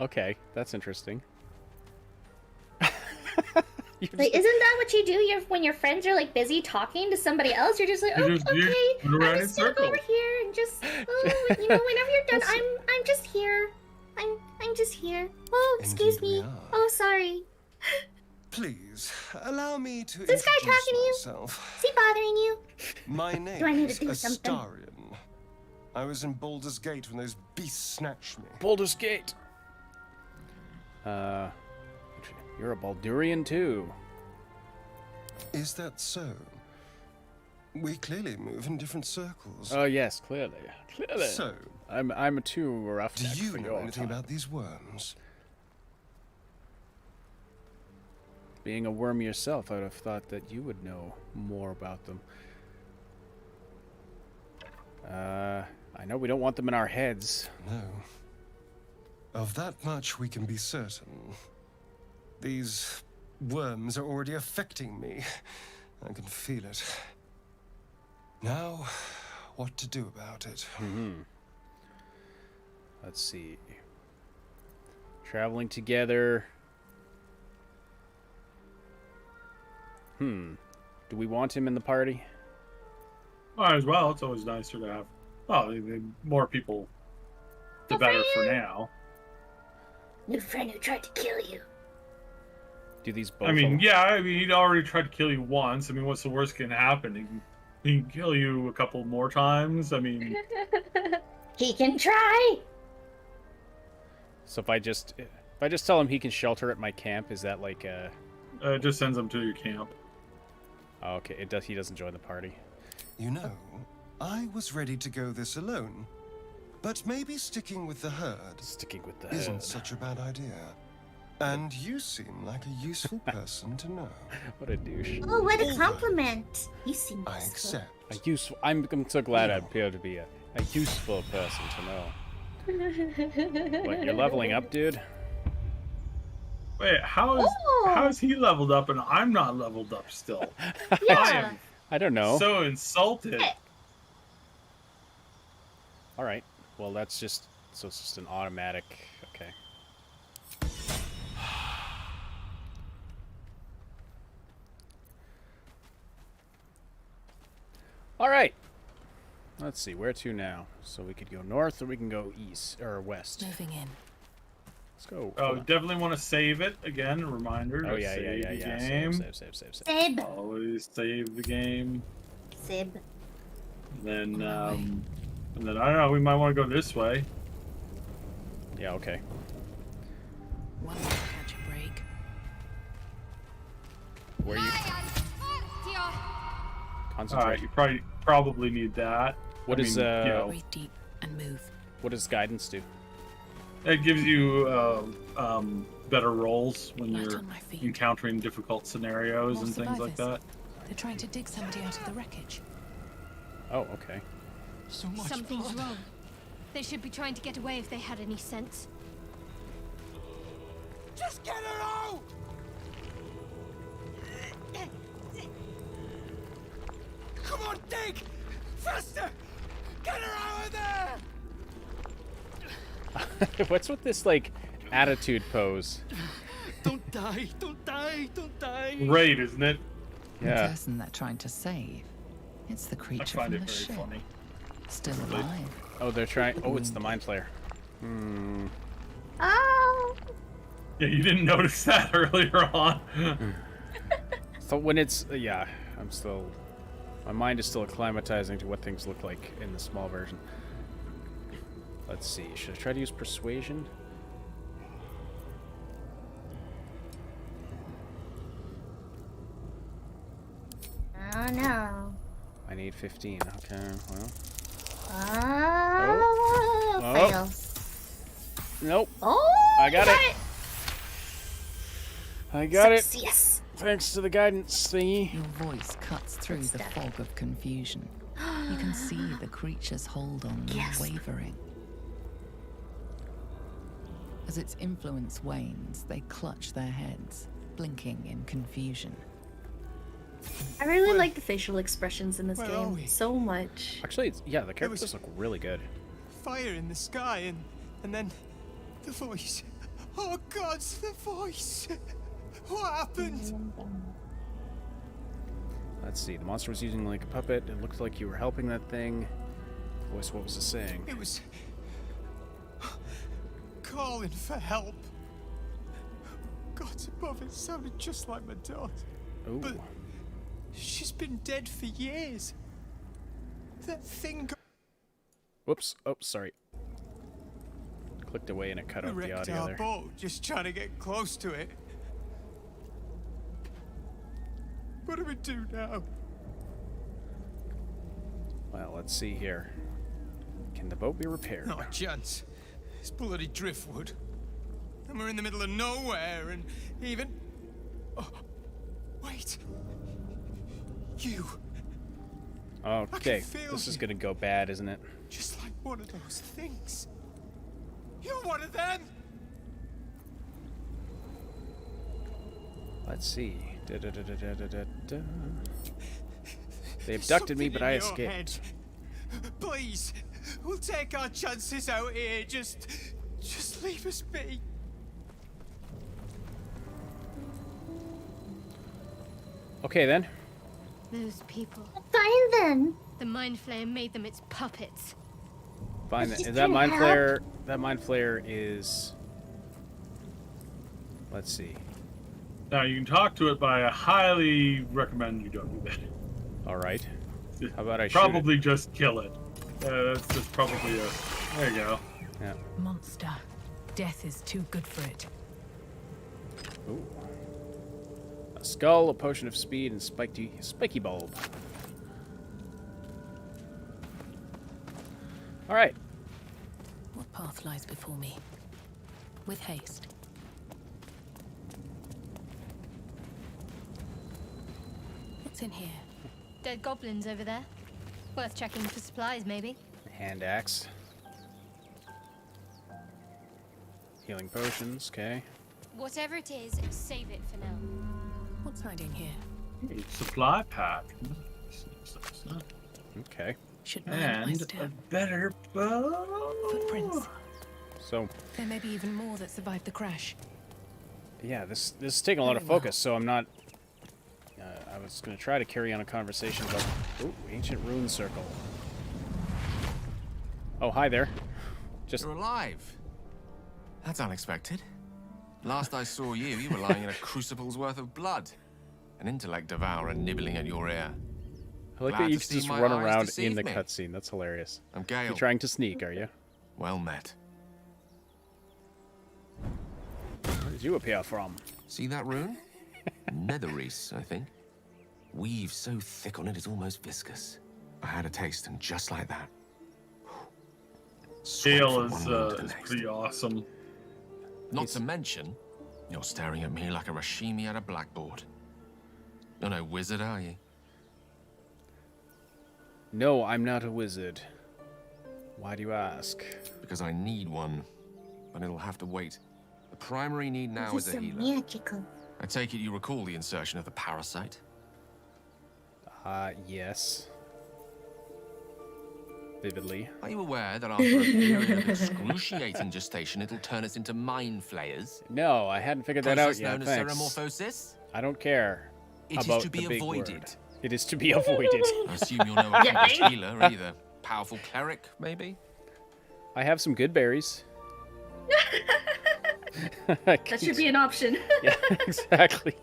Okay, that's interesting. You're Like, just- isn't that what you do? When your friends are like busy talking to somebody else, you're just like, You oh, just- you okay, run I'm in just gonna go over circles. here and just, oh, you know, whenever you're done, That's- I'm just here. I'm just here. Oh, excuse Indeed we me. are. Oh, sorry. Please, allow me to this guy introduce talking to you? myself. Is he bothering you? My name Do I need to is do something? Astarion. I was in Baldur's Gate when those beasts snatched me. Baldur's Gate. You're a Baldurian too. Is that so? We clearly move in different circles. Oh yes, clearly. So, I'm too rough. do you know anything about these worms? Being a worm yourself, I would have thought that you would know more about them. I know we don't want them in our heads. No. Of that much we can be certain. These worms are already affecting me. I can feel it. Now, what to do about it? Let's see. Traveling together. Do we want him in the party? Might as well. It's always nicer to have. Well, the more people, the better for now. New friend who tried to kill you. Do these both? I mean, yeah. I mean, he'd already tried to kill you once. I mean, what's the worst can happen? He can kill you a couple more times. I mean, He can try. So if I just tell him he can shelter at my camp, is that like a? it just sends him to your camp. Oh, okay, it does. He doesn't join the party. You know, I was ready to go this alone. But maybe sticking with the herd Sticking with the isn't herd. such a bad idea. And you seem like a useful person to know. What a douche. Oh, what a All compliment. You seem I useful. accept. A useful. I'm so glad I appear to be a useful person to know. What, you're leveling up, dude? Wait, how is he leveled up and I'm not leveled up still? I Yeah. am I don't know. so insulted. All right. Well, that's just so it's just an automatic. Okay. All right. Let's see where to now. So we could go north or we can go east or west. Moving in. Let's go. Oh, definitely want to save it again. Reminder. Oh yeah. Save the game. Save. Sib. Always save the game. Sib. And then I don't know. We might want to go this way. Yeah. Okay. One will catch a break. Where you All concentrate? right. You probably need that. What is Breathe deep and move. what does guidance do? It gives you better rolls when Light you're on my feet. encountering difficult scenarios More and things like that. survivors. They're trying to dig somebody out of the wreckage. Oh, okay. So much Something's blood. wrong. They should be trying to get away if they had any sense. Just get her out! Come on, dig! Faster! Get her out of there! What's with this like attitude pose? Don't die! Don't die! Don't die! Great, isn't it? The Yeah. person they're trying to save. It's the I creature find from it the very ship. funny. Still alive. Oh, they're trying. Oh, it's the mind flayer. Hmm. Oh. Yeah, you didn't notice that earlier on. So when it's yeah, I'm still. My mind is still acclimatizing to what things look like in the small version. Let's see. Should I try to use persuasion? Oh no. I need 15. Okay. Well. Oh. Oh. Fail. Nope. Oh. I got it. I got it. Yes. Thanks to the guidance thingy. Your voice cuts through What's the that? fog of confusion. You can see the creature's hold on you Yes. wavering. As its influence wanes, they clutch their heads, blinking in confusion. I really like the facial expressions in this Where are game we? so much. Actually, it's, yeah, the characters look really good. Fire in the sky and then the voice. Oh God, the voice! What happened? Let's see. The monster was using like a puppet. It looked like you were helping that thing. Voice, what was it saying? It was calling for help. God's above it sounded just like my daughter. Ooh. But she's been dead for years. That thing Whoops. Oh, sorry. Clicked away and it cut out the wrecked audio our there. boat just trying to get close to it. What do we do now? Well, let's see here. Can the boat be repaired? Not a chance. It's bloody driftwood. And we're in the middle of nowhere and even... Oh, wait. You. Okay, feel this is you. gonna go bad, isn't it? Just like one of those things. You're one of them! Let's see. Da-da-da-da-da-da-da. They There's abducted me, something but in I your escaped. head. Please, we'll take our chances out here. Just leave us be. Okay then. Those people. Fine then. The Mind Flayer made them its puppets. Fine. Just Is that can't mind help. flayer? That mind flayer is. Let's see. Now you can talk to it, but I highly recommend you don't do that. All right. How about I Probably just kill it. That's probably a. There you go. shoot it? Yeah. Monster. Death is too good for it. Ooh. A skull, a potion of speed, and spiky bulb. All right. What path lies before me? With haste. What's in here? Dead goblins over there. Worth checking for supplies, maybe. Hand axe. Healing potions. Okay. Whatever it is, save it for now. What's hiding here? Supply pack. Okay. Should mind my And a step. better bow. Footprints. So There may be even more that survived the crash. yeah, this is taking a lot of Very well. focus. So I'm not. I was gonna try to carry on a conversation about ancient rune circle. Oh, hi there. Just You're alive. That's unexpected. Last I saw you, you were lying in a crucible's worth of blood. An intellect devourer nibbling at your ear. I like Glad that you to can see just my run eyes around in deceive the me. cutscene. That's hilarious. I'm Gale. You're trying to sneak, are you? Well met. Where did you appear from? See that rune? Netherreese, I think. Weave so thick on it, it's almost viscous. I had a taste, and just like that. swept Gale from is one room to the is next. pretty awesome. Not to mention, you're staring at me like a Rashimi at a blackboard. You're no wizard, are you? No, I'm not a wizard. Why do you ask? Because I need one, but it'll have to wait. The primary need now This is a so healer. magical. I take it you recall the insertion of the parasite? Yes. Vividly. Are you aware that after a period of excruciating gestation, it'll turn us into mind flayers? No, I hadn't figured that out Process yet. known as Thanks. ceramorphosis? I don't care It is about to be the big avoided. word. It is to be avoided. I assume you're no accomplished healer either. Powerful cleric, maybe? I have some good berries. That should be an option. Yeah, exactly.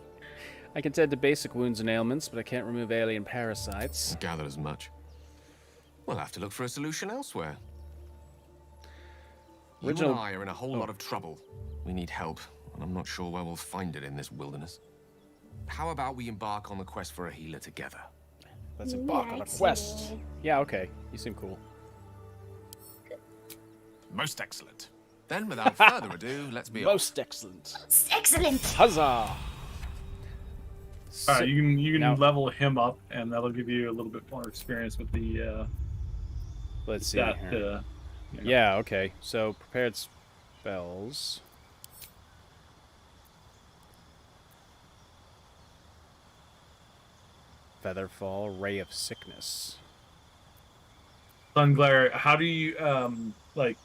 I can tend to basic wounds and ailments, but I can't remove alien parasites. Gathered as much. We'll have to look for a solution elsewhere. You Original- and I are in a whole lot of trouble. We need help, and I'm not sure where we'll find it in this wilderness. How about we embark on the quest for a healer together? Let's embark on a quest. Yeah, okay. You seem cool. Most excellent. Then, without further ado, let's be off. Most excellent. Excellent. Huzzah! So, All right, you can now- level him up, and that'll give you a little bit more experience with the let's see. that. here. You know. Yeah, okay. So, prepared spells. Featherfall, Ray of Sickness. Sunglare. How do you like?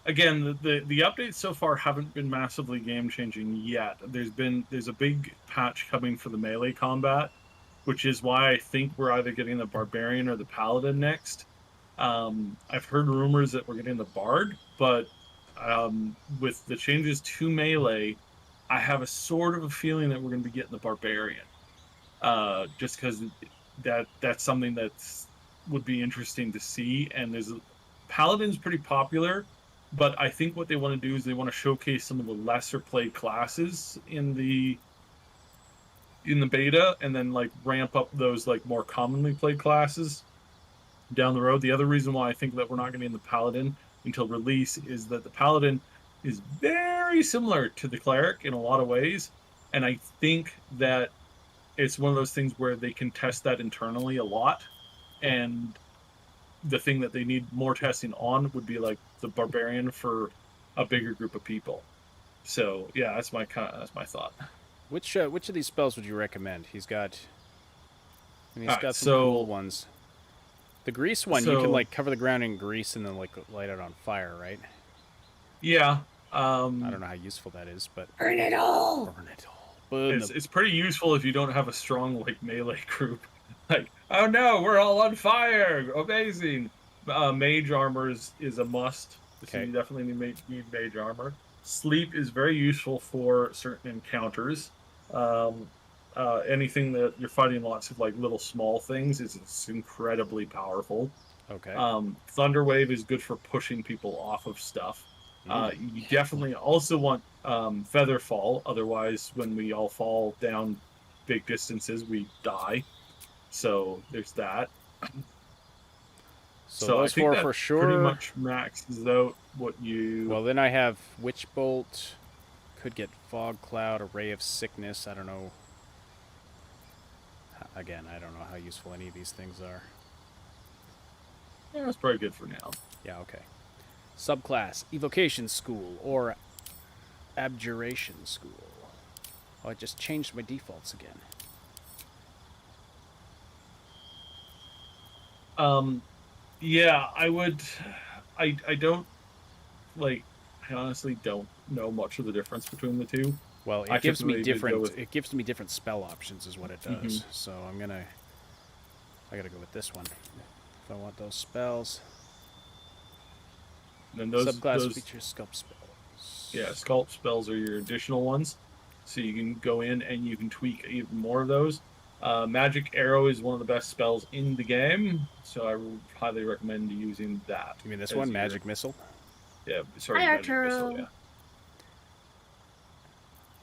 Again, the updates so far haven't been massively game changing yet. There's a big patch coming for the melee combat, which is why I think we're either getting the barbarian or the paladin next. I've heard rumors that we're getting the bard, but with the changes to melee, I have a sort of a feeling that we're going to be getting the barbarian, just because that's something that's would be interesting to see. And paladin's pretty popular. But I think what they want to do is they want to showcase some of the lesser played classes in the beta, and then like ramp up those like more commonly played classes down the road. The other reason why I think that we're not going to be in the paladin until release is that the paladin is very similar to the cleric in a lot of ways, and I think that it's one of those things where they can test that internally a lot, and the thing that they need more testing on would be like the barbarian for a bigger group of people. So yeah, that's my thought. Which of these spells would you recommend? He's got Alright, some so- cool ones. The grease one, you so- can like cover the ground in grease and then like light it on fire, right? Yeah, I don't know how useful that is, but Burn it all. burn it all. Burn it's pretty useful if you don't have a strong like melee group. Like, oh no, we're all on fire! Amazing. Mage armor is a must. So Okay. you definitely need mage armor. Sleep is very useful for certain encounters. Anything that you're fighting lots of like little small things is incredibly powerful. Okay. Thunderwave is good for pushing people off of stuff. You definitely also want Featherfall, otherwise when we all fall down big distances we die. So there's that. so I those think four that for sure. pretty much maxes out what you. Well, then I have Witch Bolt. Could get Fog Cloud, a Ray of Sickness. I don't know. Again, I don't know how useful any of these things are. Yeah, that's pretty good for now. Yeah, okay. Subclass, Evocation School, or Abjuration School. Oh, I just changed my defaults again. Yeah, I would. I don't like. I honestly don't know much of the difference between the two. Well, I it gives me typically would go different. with- It gives me different spell options, is what it does. So I gotta go with this one if I want those spells. And those Subclass those features sculpt spells. Yeah, sculpt spells are your additional ones. So you can go in and you can tweak even more of those. Magic Arrow is one of the best spells in the game, so I would highly recommend using that. You mean this as one, your- Magic Missile? Yeah, sorry, Hi, Magic Arturo. Missile, yeah.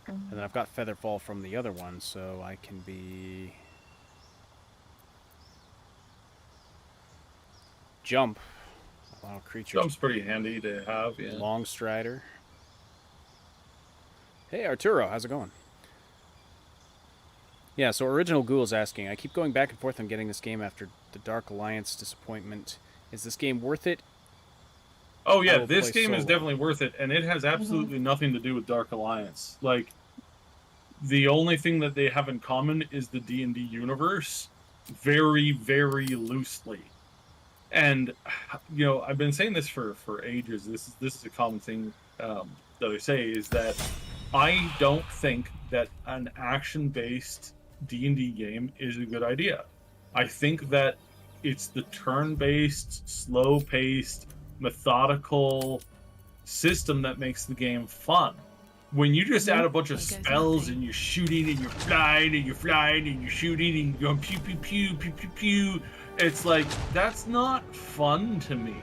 And then I've got Featherfall from the other one, so I can be... Jump. Allow creatures. Jump's pretty handy to have, yeah. Long Strider. Hey, Arturo, how's it going? Yeah, so Original Ghoul's asking, I keep going back and forth on getting this game after the Dark Alliance disappointment. Is this game worth it? Oh I yeah, will this play game is solo. definitely worth it, and it has absolutely nothing to do with Dark Alliance. Like, the only thing that they have in common is the D&D universe, very, very loosely. And, you know, I've been saying this for ages. This is a common thing that I say, is that I don't think that an action-based D&D game is a good idea. I think that it's the turn-based, slow-paced, methodical system that makes the game fun. When you just add a bunch of spells and you're shooting and you're flying and you're flying and you're shooting and you're going pew pew pew pew pew pew, it's like, that's not fun to me.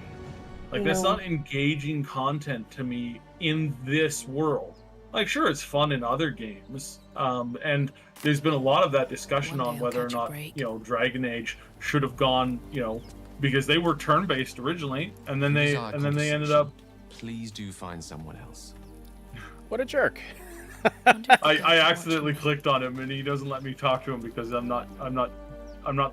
Like, that's not engaging content to me in this world. Like, sure, it's fun in other games, and there's been a lot of that discussion on whether or not, you know, Dragon Age should have gone, you know, because they were turn-based originally, and then they ended up. Please do find someone else. What a jerk. I accidentally clicked on him, and he doesn't let me talk to him because I'm not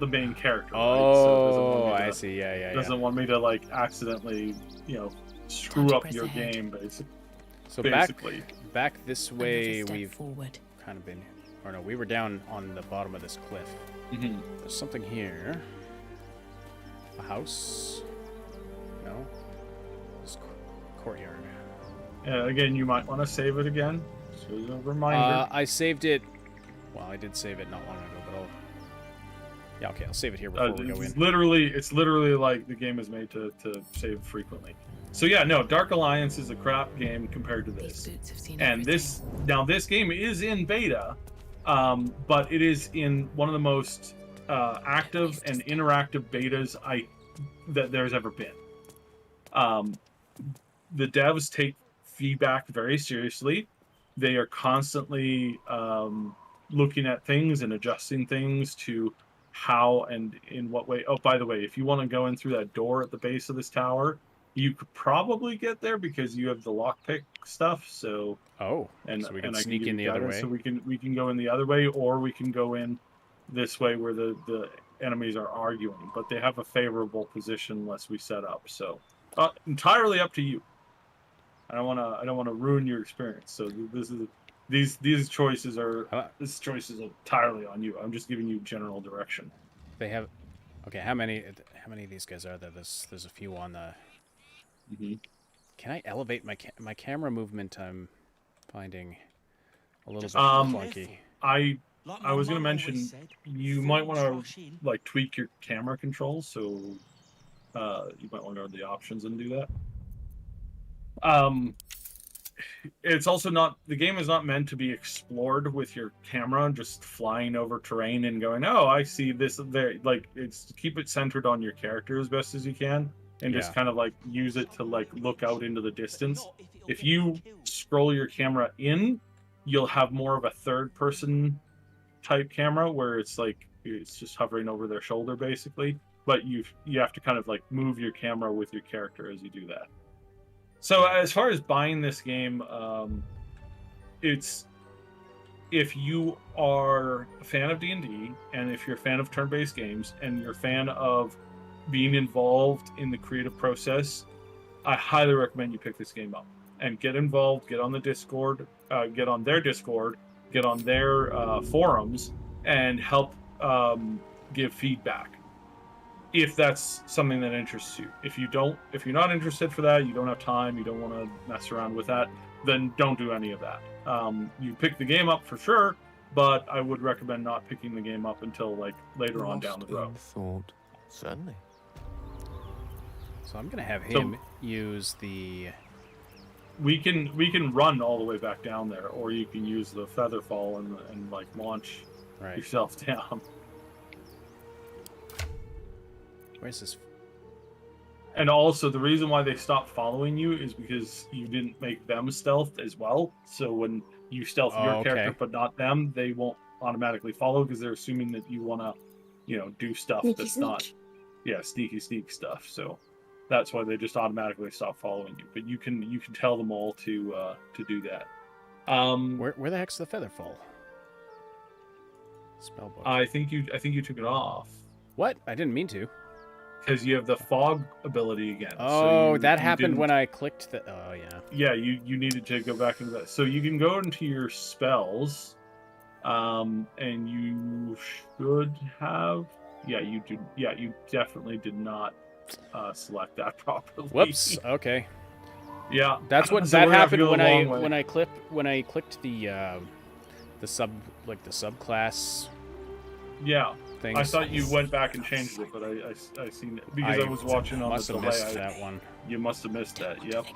the main character. Right? Oh, I see. Yeah. Doesn't want me to, like, accidentally, you know, screw up your game, basically. So basically. back this way, Another step we've forward. kind of been, or no, we were down on the bottom of this cliff. Mm-hmm. There's something here. A house? No. This courtyard. Again, you might want to save it again. So as a reminder. I saved it. Well, I did save it not long ago, but I'll. Yeah, okay, I'll save it here before we go in. It's literally like the game is made to save frequently. So yeah, no, Dark Alliance is a crap game compared to this. And this game is in beta, but it is in one of the most active and interactive betas that there's ever been. The devs take feedback very seriously. They are constantly looking at things and adjusting things to how and in what way. Oh, by the way, if you want to go in through that door at the base of this tower, you could probably get there because you have the lockpick stuff. So so we can sneak in the other way. So we can go in the other way, or we can go in this way where the enemies are arguing. But they have a favorable position unless we set up. So entirely up to you. I don't want to ruin your experience. So these choices are entirely on you. I'm just giving you general direction. They have. Okay, how many of these guys are there? There's a few on the. Mm-hmm. Can I elevate my camera movement? I'm finding a little bit clunky. I was going to mention you might want to like tweak your camera controls, so you might want to go to the options and do that. It's also not, the game is not meant to be explored with your camera just flying over terrain and going, oh, I see this there. Like, it's to keep it centered on your character as best as you can, and just kind of like use it to like look out into the distance. If you scroll your camera in, you'll have more of a third person type camera where it's like it's just hovering over their shoulder basically, but you have to kind of like move your camera with your character as you do that. So as far as buying this game, it's, if you are a fan of D&D and if you're a fan of turn-based games and you're a fan of being involved in the creative process, I highly recommend you pick this game up and get involved, get on the Discord, get on their Discord, get on their forums, and help give feedback. If that's something that interests you. If you're not interested for that, you don't have time, you don't want to mess around with that, then don't do any of that. You pick the game up for sure, but I would recommend not picking the game up until like later on down the road. Thought. Certainly. So I'm gonna have him use the we can run all the way back down there, or you can use the feather fall and like launch yourself down. Where's this? And also, the reason why they stopped following you is because you didn't make them stealth as well. So when you stealth your character but not them, they won't automatically follow because they're assuming that you want to, do stuff that's not, sneaky stuff. So that's why they just automatically stop following you. But you can tell them all to do that. Where the heck's the feather fall? Spellbook. I think you took it off. What? I didn't mean to. Because you have the fog ability again. Oh, so that happened when I clicked the... Oh, yeah. Yeah, you needed to go back into that. So you can go into your spells, and you should have... Yeah, you do. Yeah, you definitely did not select that properly. Whoops. Okay. Yeah. That's what that happened when I clicked the subclass. Yeah. Things. I thought you went back and changed it, but I seen it because I was watching on the delay. Must have missed that one. You must have missed that. Yep.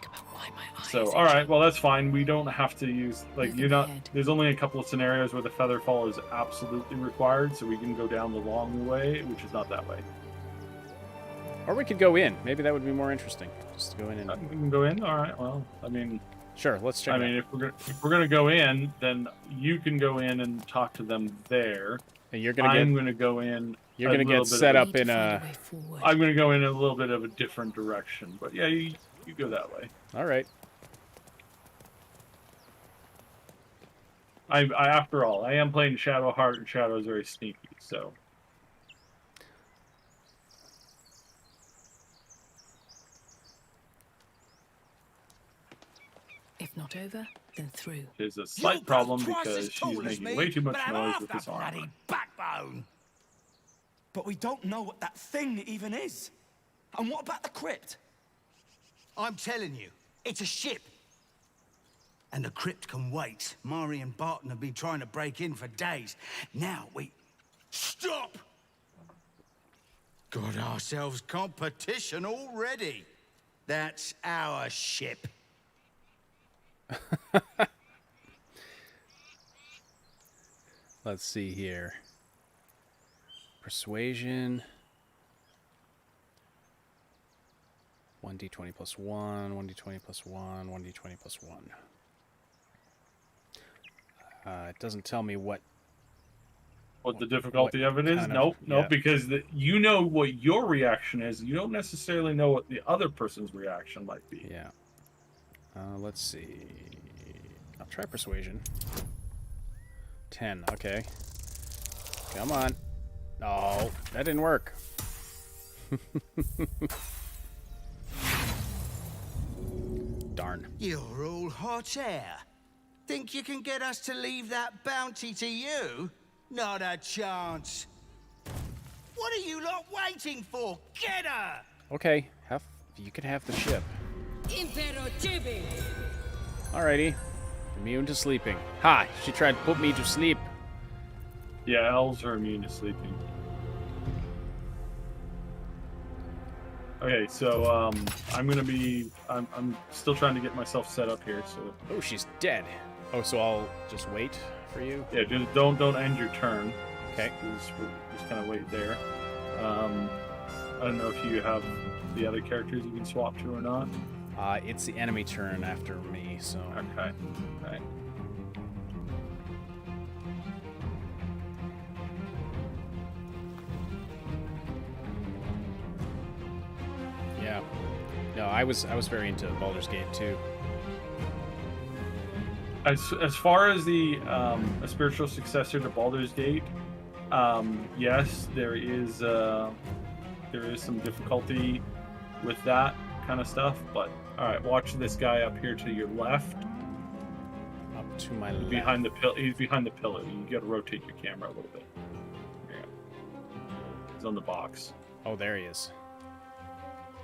So all right, well that's fine. We don't have to use you're not. There's only a couple of scenarios where the feather fall is absolutely required, so we can go down the long way, which is not that way. Or we could go in. Maybe that would be more interesting. Just go in and. We can go in. All right. Well, I mean. Sure. Let's check. If we're gonna go in, then you can go in and talk to them there. And I'm going to go in. You're going to get set up in a... I'm going to go in a little bit of a different direction. But yeah, you go that way. All right. After all, I am playing Shadowheart, and Shadow is very sneaky, so... If not over, then through. There's a slight problem because she's making way too much noise with this armor. Backbone. But we don't know what that thing even is. And what about the crypt? I'm telling you, it's a ship. And the crypt can wait. Mari and Barton have been trying to break in for days. Now we... Stop! Got ourselves competition already. That's our ship. Let's see here. Persuasion. 1d20 plus 1, 1d20 plus 1, 1d20 plus 1. It doesn't tell me what the difficulty of it is. Nope, because you know what your reaction is. You don't necessarily know what the other person's reaction might be. Yeah. Let's see. I'll try Persuasion. 10, okay. Come on. Oh, that didn't work. Darn. You're all hot air. Think you can get us to leave that bounty to you? Not a chance. What are you lot waiting for? Get her! Okay, you can have the ship. Alrighty. Immune to sleeping. Ha! She tried to put me to sleep. Yeah, elves are immune to sleeping. Okay, so I'm still trying to get myself set up here. So. Oh, she's dead. Oh, so I'll just wait for you. Yeah, just don't end your turn. Okay. Just kind of wait there. I don't know if you have the other characters you can swap to or not. It's the enemy turn after me, so... Okay. Right. Yeah. No, I was very into Baldur's Gate too. As far as the a spiritual successor to Baldur's Gate, yes, there is some difficulty with that kind of stuff, but all right, watch this guy up here to your left. Up to my left. He's behind the pillar. You got to rotate your camera a little bit. There you go. He's on the box. Oh, there he is.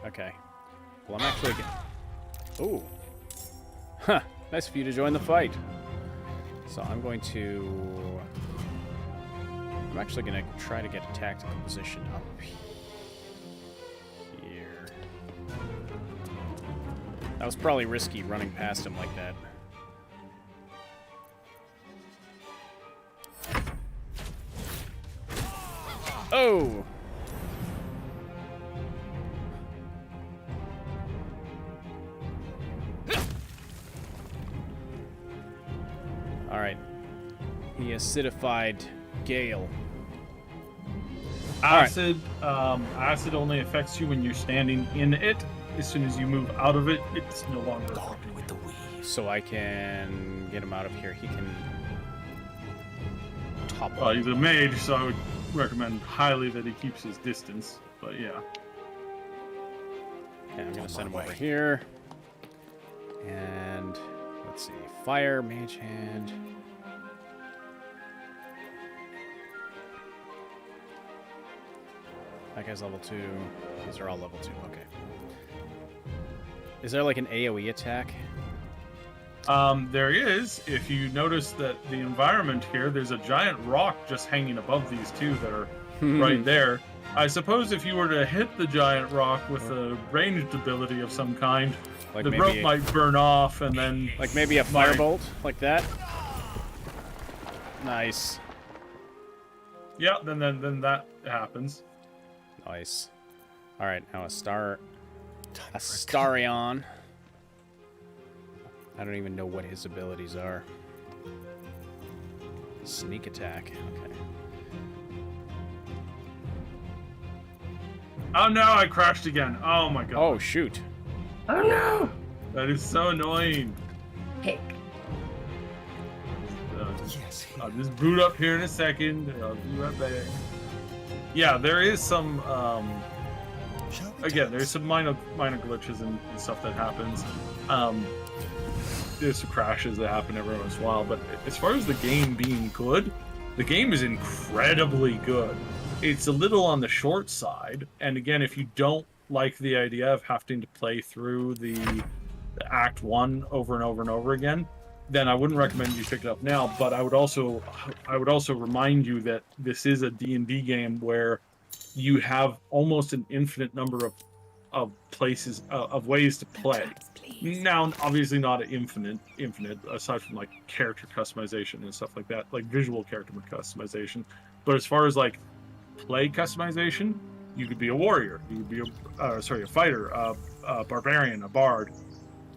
Okay. Well, I'm actually Ooh. Huh. Nice of you to join the fight. So I'm actually going to try to get a tactical position up here. That was probably risky running past him like that. Oh! Alright. He acidified Gale. Acid, acid only affects you when you're standing in it. As soon as you move out of it, it's no longer affecting with the weave. So I can get him out of here. He can topple. Well, he's a mage, so I would recommend highly that he keeps his distance. But yeah. Okay, I'm gonna send him over here. And let's see. Fire, mage hand. That guy's level 2. These are all level 2. Okay. Is there like an AoE attack? There is. If you notice that the environment here, there's a giant rock just hanging above these two that are right there. I suppose if you were to hit the giant rock with a ranged ability of some kind, Like the maybe rope might burn off and then... Like maybe a firebolt? Like that? Nice. Yeah, then that happens. Nice. Alright, now Astarion. I don't even know what his abilities are. Sneak attack. Okay. Oh no, I crashed again. Oh my god. Oh shoot. Oh no! That is so annoying. Pick. Yes. I'll just boot up here in a second. I'll be right back. Yeah, there is some. Again, there's some minor glitches and stuff that happens. There's some crashes that happen every once in a while, but as far as the game being good, the game is incredibly good. It's a little on the short side, and again, if you don't like the idea of having to play through the Act 1 over and over and over again, then I wouldn't recommend you pick it up now. But I would also remind you that this is a D&D game where you have almost an infinite number of places of ways to play. Now, obviously not infinite, aside from like character customization and stuff like that, like visual character customization. But as far as like play customization, you could be a warrior, you could be a fighter, a barbarian, a bard.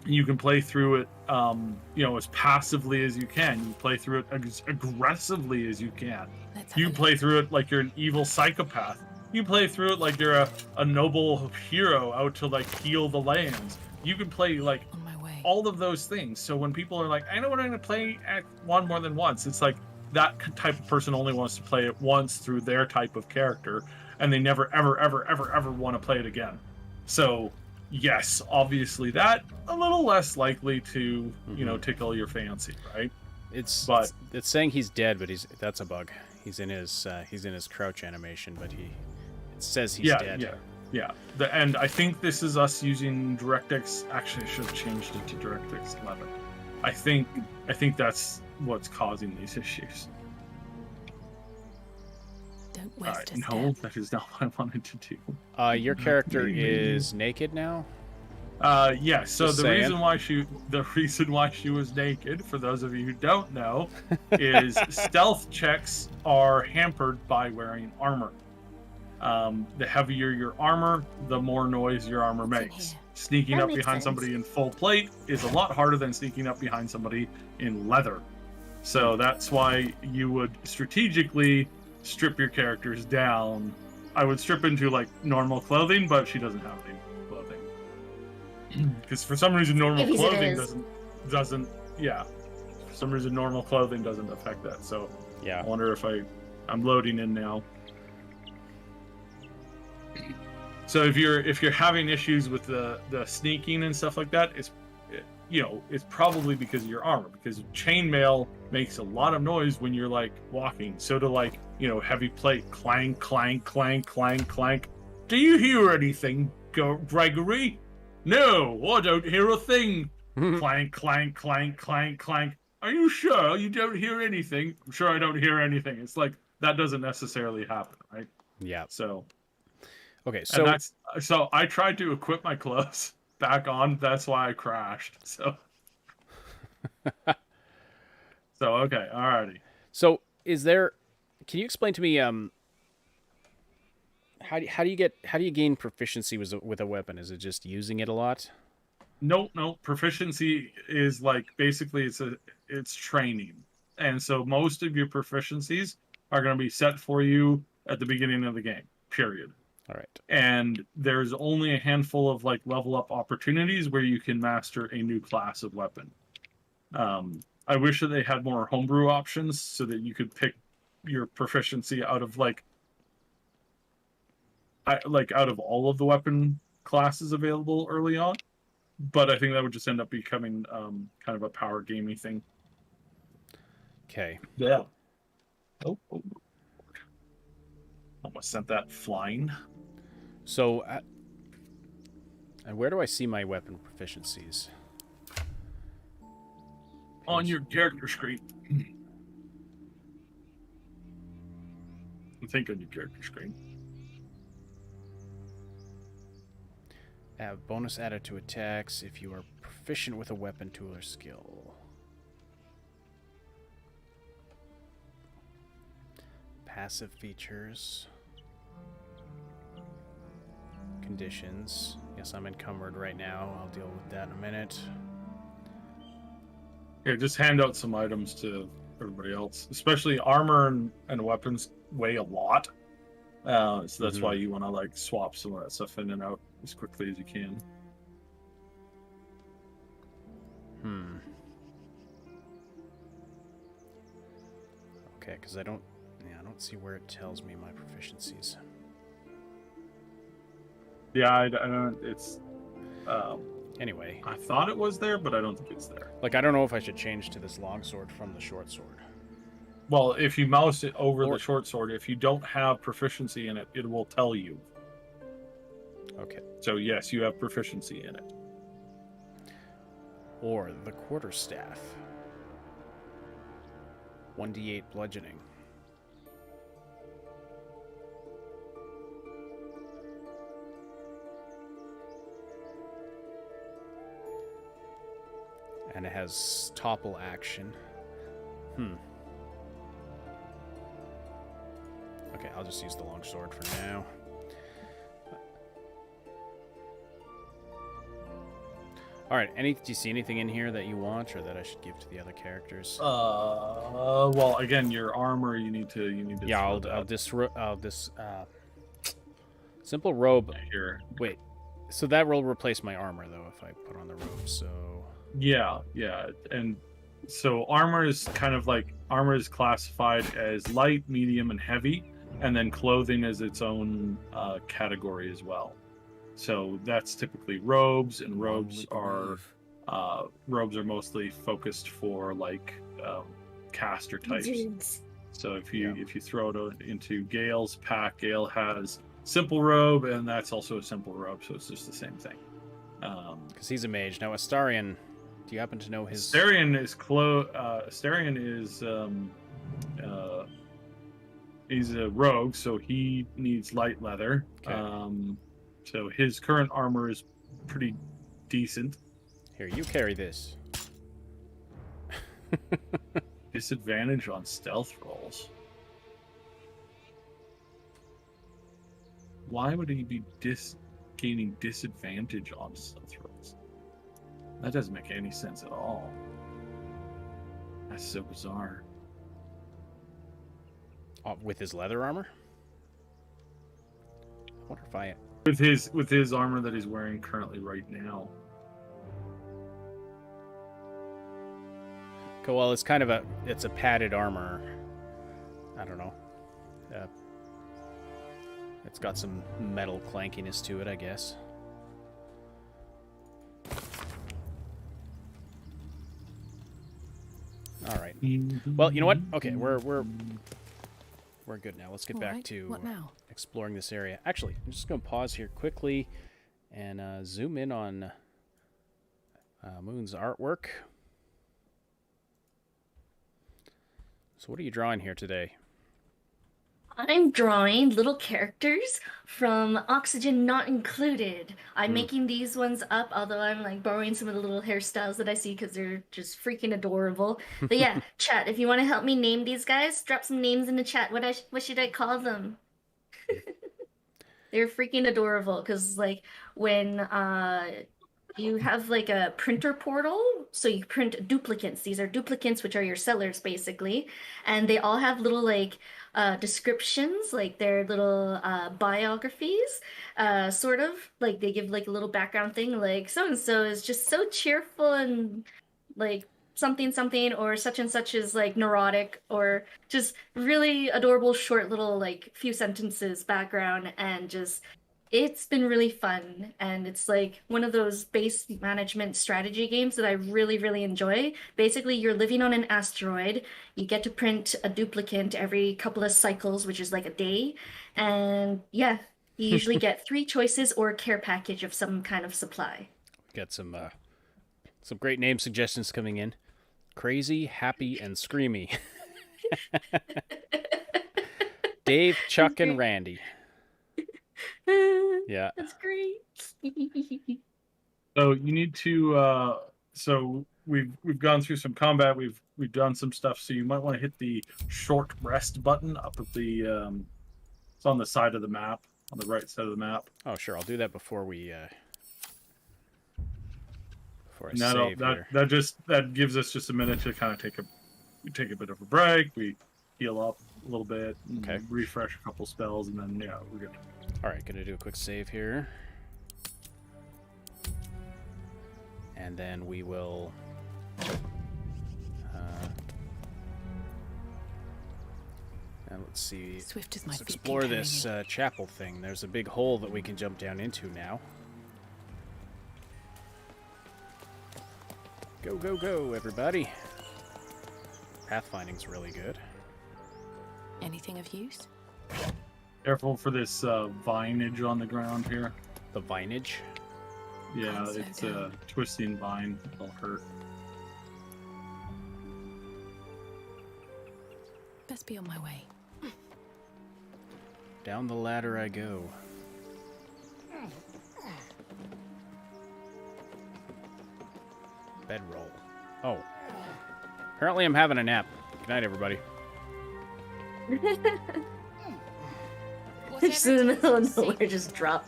You can play through it, as passively as you can. You play through it as aggressively as you can. You play through it like you're an evil psychopath. You play through it like you're a noble hero out to like heal the lands. You can play like all of those things. So when people are like, I know what I'm going to play Act 1 more than once, it's like that type of person only wants to play it once through their type of character, and they never, ever, ever, ever, ever want to play it again. So yes, obviously that a little less likely to, tickle your fancy, right? It's saying he's dead, but that's a bug. He's in his crouch animation, but it says he's dead. Yeah. And I think this is us using DirectX. Actually, I should have changed it to DirectX 11. I think that's what's causing these issues. Don't waste us. No, that is not what I wanted to do. Your character is naked now? Yeah, so Just the saying. reason why she was naked, for those of you who don't know, is stealth checks are hampered by wearing armor. The heavier your armor, the more noise your armor makes. Sneaking up behind somebody in full plate is a lot harder than sneaking up behind somebody in leather. So that's why you would strategically strip your characters down. I would strip into like normal clothing, but she doesn't have any clothing. Because for some reason normal clothing doesn't for some reason normal clothing doesn't affect that. So yeah, I wonder if I'm loading in now. So if you're having issues with the sneaking and stuff like that, it's probably because of your armor, because chainmail makes a lot of noise when you're like walking. So to like, heavy plate, clank, clank, clank, clank, clank. Do you hear anything, Gregory? No, I don't hear a thing. Clank, clank, clank, clank, clank. Are you sure you don't hear anything? I'm sure I don't hear anything. It's like that doesn't necessarily happen, right? Yeah. So okay, so I tried to equip my clothes back on. That's why I crashed. So okay, alrighty. So is there? Can you explain to me how do you gain proficiency with a weapon? Is it just using it a lot? Nope. Proficiency is like basically it's training, and so most of your proficiencies are going to be set for you at the beginning of the game. Period. All right. And there's only a handful of like level up opportunities where you can master a new class of weapon. I wish that they had more homebrew options so that you could pick your proficiency out of out of all of the weapon classes available early on. But I think that would just end up becoming kind of a power gamey thing. Okay. Yeah. Oh. Almost sent that flying. So, and where do I see my weapon proficiencies? On your character screen. I think on your character screen. Bonus added to attacks if you are proficient with a weapon, tool, or skill. Passive features. Conditions. Yes, I'm encumbered right now. I'll deal with that in a minute. Yeah, just hand out some items to everybody else. Especially armor and weapons weigh a lot. So that's why you want to like swap some of that stuff in and out as quickly as you can. Okay, because I don't see where it tells me my proficiencies. Yeah, I don't. It's. Anyway, I thought it was there, but I don't think it's there. Like, I don't know if I should change to this longsword from the short sword. Well, if you mouse it over the short sword, if you don't have proficiency in it, it will tell you. Okay. So yes, you have proficiency in it. Or the quarterstaff. 1d8 bludgeoning. And it has topple action. Okay, I'll just use the longsword for now. Alright, do you see anything in here that you want or that I should give to the other characters? Well, again, your armor you need to Yeah, I'll simple robe. Here. Wait. So that will replace my armor though if I put on the robe. So yeah. And so armor is classified as light, medium, and heavy, and then clothing is its own category as well. So that's typically robes, and robes are mostly focused for like caster types. So if you throw it into Gale's pack, Gale has simple robe, and that's also a simple robe, so it's just the same thing. Because he's a mage. Now Astarion, do you happen to know his? Astarion is he's a rogue, so he needs light leather. Okay. So his current armor is pretty decent. Here, you carry this. Disadvantage on stealth rolls. Why would he be gaining disadvantage on stealth rolls? That doesn't make any sense at all. That's so bizarre. With his leather armor? I wonder if I... With his armor that he's wearing currently right now. Okay, well, it's kind of it's a padded armor. I don't know. It's got some metal clankiness to it, I guess. All right. Well, you know what? Okay, we're good now. Let's get back to exploring this area. Actually, I'm just going to pause here quickly and zoom in on Moon's artwork. So what are you drawing here today? I'm drawing little characters from Oxygen Not Included. I'm making these ones up, although I'm like borrowing some of the little hairstyles that I see because they're just freaking adorable. But yeah, chat, if you want to help me name these guys, drop some names in the chat. What should I call them? They're freaking adorable because like when you have like a printer portal, so you print duplicates. These are duplicates, which are your sellers basically, and they all have little like descriptions, like their little biographies, sort of like they give like a little background thing, like so and so is just so cheerful and like something something, or such and such is like neurotic, or just really adorable short little like few sentences background, and just it's been really fun, and it's like one of those base management strategy games that I really, really enjoy. Basically, you're living on an asteroid. You get to print a duplicate every couple of cycles, which is like a day. And yeah, you usually get 3 choices or a care package of some kind of supply. Got some great name suggestions coming in. Crazy, Happy, and Screamy. Dave, Chuck, and Randy. Yeah. That's great. So you need to so we've gone through some combat, we've done some stuff, so you might want to hit the short rest button up at the it's on the side of the map, on the right side of the map. Oh sure, I'll do that before we before I save here. That gives us just a minute to kind of take a bit of a break, we heal up a little bit, okay, refresh a couple spells, and then yeah, we're good. Alright, gonna do a quick save here. And then we will and let's see. Swift as my Let's feet explore can carry this me. chapel thing. There's a big hole that we can jump down into now. Go, go, go, everybody. Pathfinding's really good. Anything of use? Careful for this vineage on the ground here. The vineage? Yeah, it's a twisting vine. It'll hurt. Best be on my way. Down the ladder I go. Bedroll. Oh. Apparently I'm having a nap. Good night, everybody. Just in the middle of nowhere, just drop.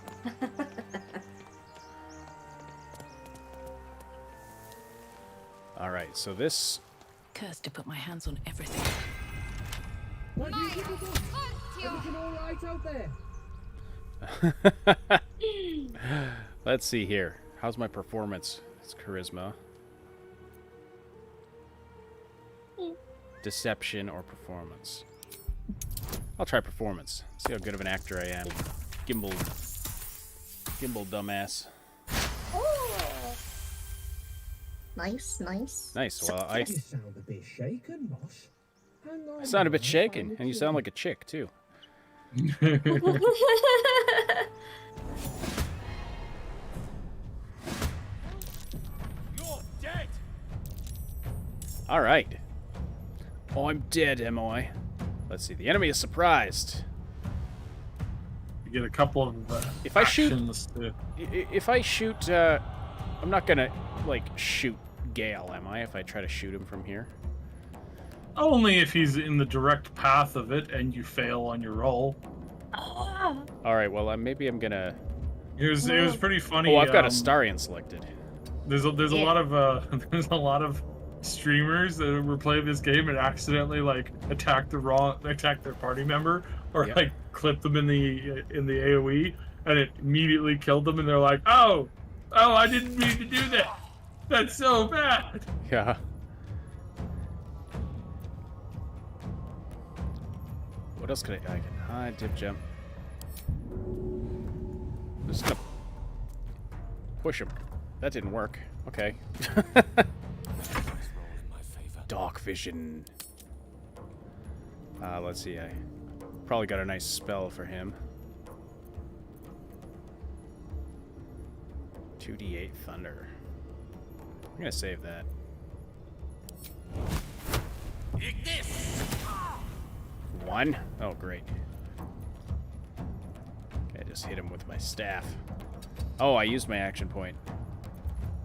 Alright, so this... Cursed to put my hands on everything. Everything all right out there? Let's see here. How's my performance? It's charisma. Deception or performance. I'll try performance. See how good of an actor I am. Gimbal dumbass. Oh. Nice, nice. Nice. Well, You sound a bit shaken, boss. I sound a bit shaken, and you sound like a chick too. You're dead. All right. Oh, I'm dead, am I? Let's see. The enemy is surprised. You get a couple of if I shoot, I'm not gonna like shoot Gale, am I? If I try to shoot him from here. Only if he's in the direct path of it and you fail on your roll. All right. Well, maybe I'm gonna. It was pretty funny. Oh, I've got Astarion selected. There's a lot of streamers that were playing this game and accidentally like attack their party member, or like clip them in the AoE, and it immediately killed them, and they're like, oh, I didn't mean to do that. That's so bad. Yeah. What else could I can hide, dip jump. Just gonna push him. That didn't work. Okay. Dark vision. Let's see. I probably got a nice spell for him. 2d8 thunder. I'm gonna save that. One. Oh, great. just hit him with my staff. Oh, I used my action point.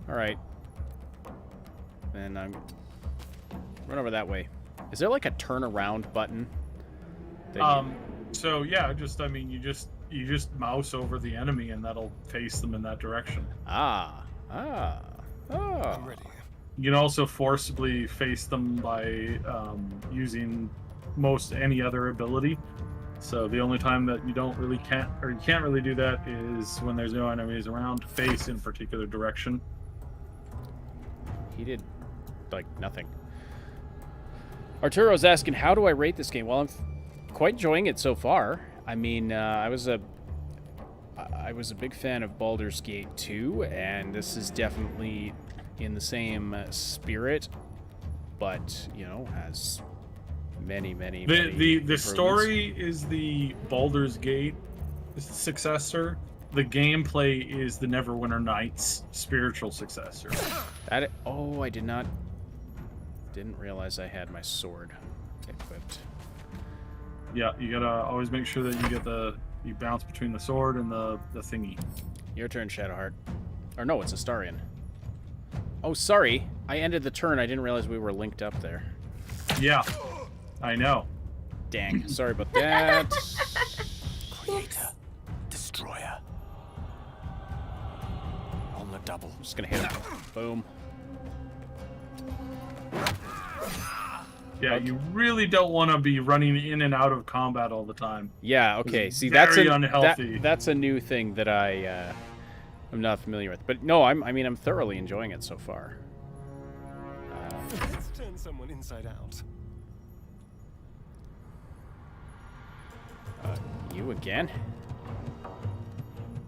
Alright. And I'm... Run over that way. Is there like a turnaround button? So yeah, I mean, you just mouse over the enemy and that'll face them in that direction. I'm ready. You can also forcibly face them by using most any other ability. So the only time that you can't really do that is when there's no enemies around. Face in particular direction. He did like nothing. Arturo's asking, how do I rate this game? Well, I'm quite enjoying it so far. I mean, I was a big fan of Baldur's Gate 2, and this is definitely in the same spirit, but you know, has many the story is the Baldur's Gate successor. The gameplay is the Neverwinter Nights spiritual successor. Oh, I didn't realize I had my sword equipped. Yeah, you gotta always make sure that you bounce between the sword and the thingy. Your turn, Shadowheart. Or no, it's Astarion. Oh, sorry. I ended the turn. I didn't realize we were linked up there. Yeah, I know. Dang. Sorry about that. Creator, destroyer. On the double. I'm just gonna hit him. Boom. Yeah, you really don't want to be running in and out of combat all the time. Yeah, okay. See, very unhealthy. That's a new thing that I'm not familiar with. But no, I'm thoroughly enjoying it so far. Let's turn someone inside out. You again?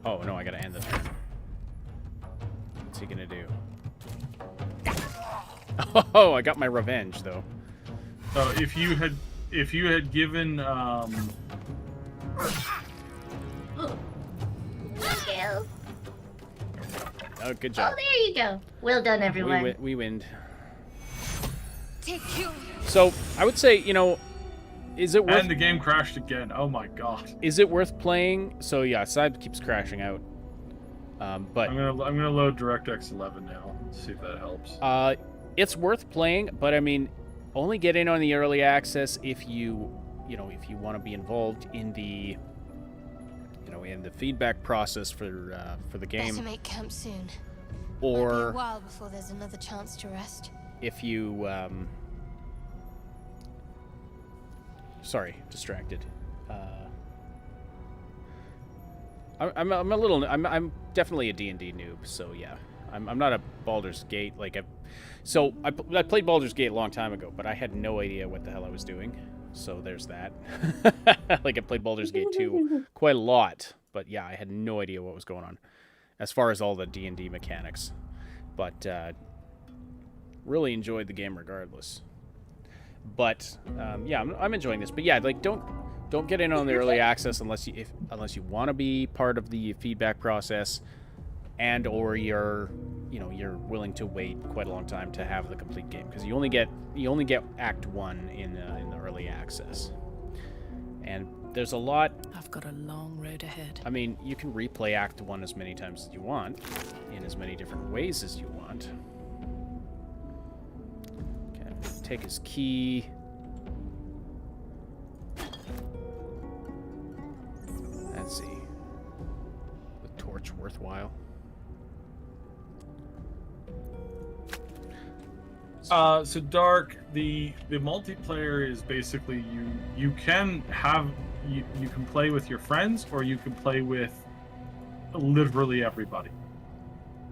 Oh no, I gotta end the turn. What's he gonna do? Oh, I got my revenge though. So if you had given Thank you. Oh, good job. Oh, there you go. Well done, everyone. We win. Take you. So I would say, you know, is it worth? And the game crashed again. Oh my god. Is it worth playing? So yeah, Cyb keeps crashing out. But I'm gonna load DirectX 11 now. See if that helps. It's worth playing, but I mean, only get in on the early access if you want to be involved in the, in the feedback process for the game. Better make camp soon. Or might be a while before there's another chance to rest. If you, sorry, distracted. I'm definitely a D&D noob, so yeah. I'm not a Baldur's Gate, I played Baldur's Gate a long time ago, but I had no idea what the hell I was doing, so there's that. I played Baldur's Gate 2 quite a lot, but yeah, I had no idea what was going on, as far as all the D&D mechanics, but really enjoyed the game regardless. But yeah, I'm enjoying this, but yeah, don't get in on the early access unless you want to be part of the feedback process, and or you're willing to wait quite a long time to have the complete game, because you only get Act 1 in the early access, and there's a lot. I've got a long road ahead. I mean, you can replay Act 1 as many times as you want, in as many different ways as you want. Okay, take his key. Let's see. The torch worthwhile? So Dark, the multiplayer is basically you can play with your friends, or you can play with literally everybody.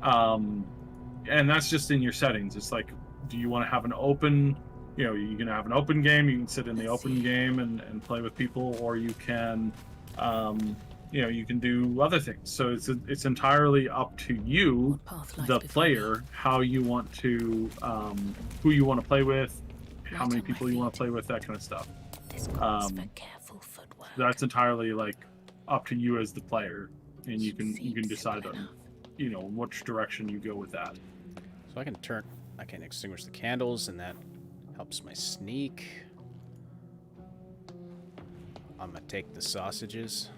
And that's just in your settings. It's like, do you want to have an open, you can have an open game, you can sit in the open game and play with people, or you can you can do other things. So it's entirely up to you, the player, how you want to, who you want to play with, how many people you want to play with, that kind of stuff. That's entirely up to you as the player, and you can decide on, which direction you go with that. So I can extinguish the candles, and that helps my sneak. I'm gonna take the sausages.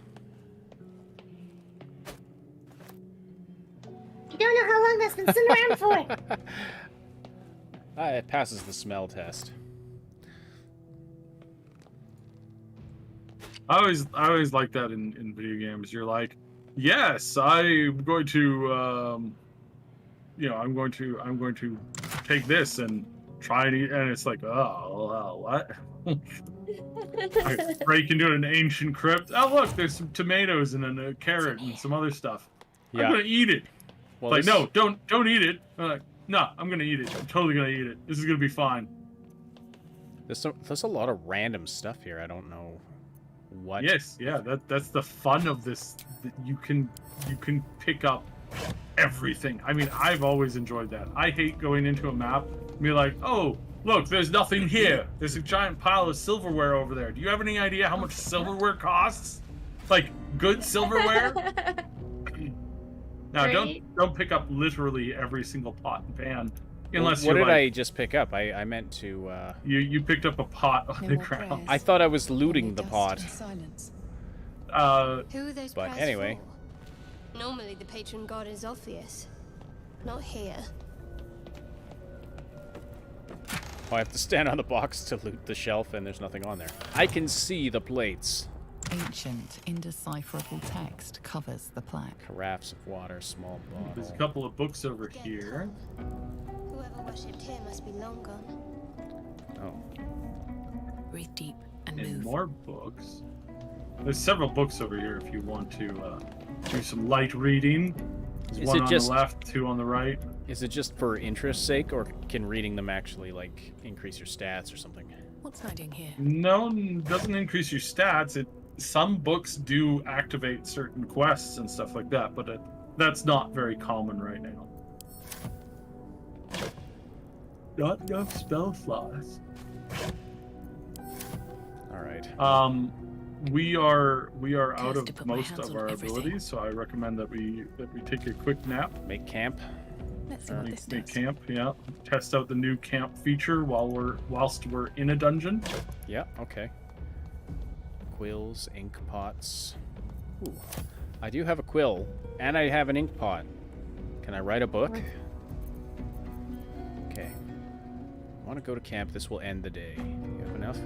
You don't know how long that's been sitting around for. It passes the smell test. I always like that in video games. You're like, yes, I'm going to, I'm going to take this and try and eat, and it's like, oh, well, what? I break into an ancient crypt. Oh, look, there's some tomatoes and then a carrot and some other stuff. Yeah. I'm gonna eat it. Well, like, no, don't eat it. I'm like, no, I'm gonna eat it. I'm totally gonna eat it. This is gonna be fine. There's a lot of random stuff here. I don't know what. Yes, yeah, that's the fun of this. You can pick up everything. I mean, I've always enjoyed that. I hate going into a map and be like, oh, look, there's nothing here. There's a giant pile of silverware over there. Do you have any idea how much silverware costs? Like, good silverware? Now, Right. don't pick up literally every single pot and pan. Unless What you're did like, I just pick up? I meant to. You picked up a pot on the ground. I thought I was looting the pot. Who are those But prayers anyway. for? Normally the patron god is obvious. Not here. Oh, I have to stand on the box to loot the shelf, and there's nothing on there. I can see the plates. Ancient, indecipherable text covers the plaque. Carafes of water, small bottle. There's a couple of books over here. Whoever worshipped here must be long gone. Oh. Breathe deep and And move. more books. There's several books over here if you want to do some light reading. There's Is one it on just- the left, two on the right. Is it just for interest's sake, or can reading them actually, like, increase your stats or something? What's hiding here? No, it doesn't increase your stats. Some books do activate certain quests and stuff like that, but that's not very common right now. Not enough spell slots. Alright. We are out Cursed to of put my most hands of on our everything. abilities, so I recommend that we take a quick nap. Make camp. Let's see what this Make does. camp, yeah. Test out the new camp feature whilst we're in a dungeon. Yeah, okay. Quills, ink pots. Ooh. I do have a quill, and I have an ink pot. Can I write a book? Okay. I want to go to camp. This will end the day. You have enough?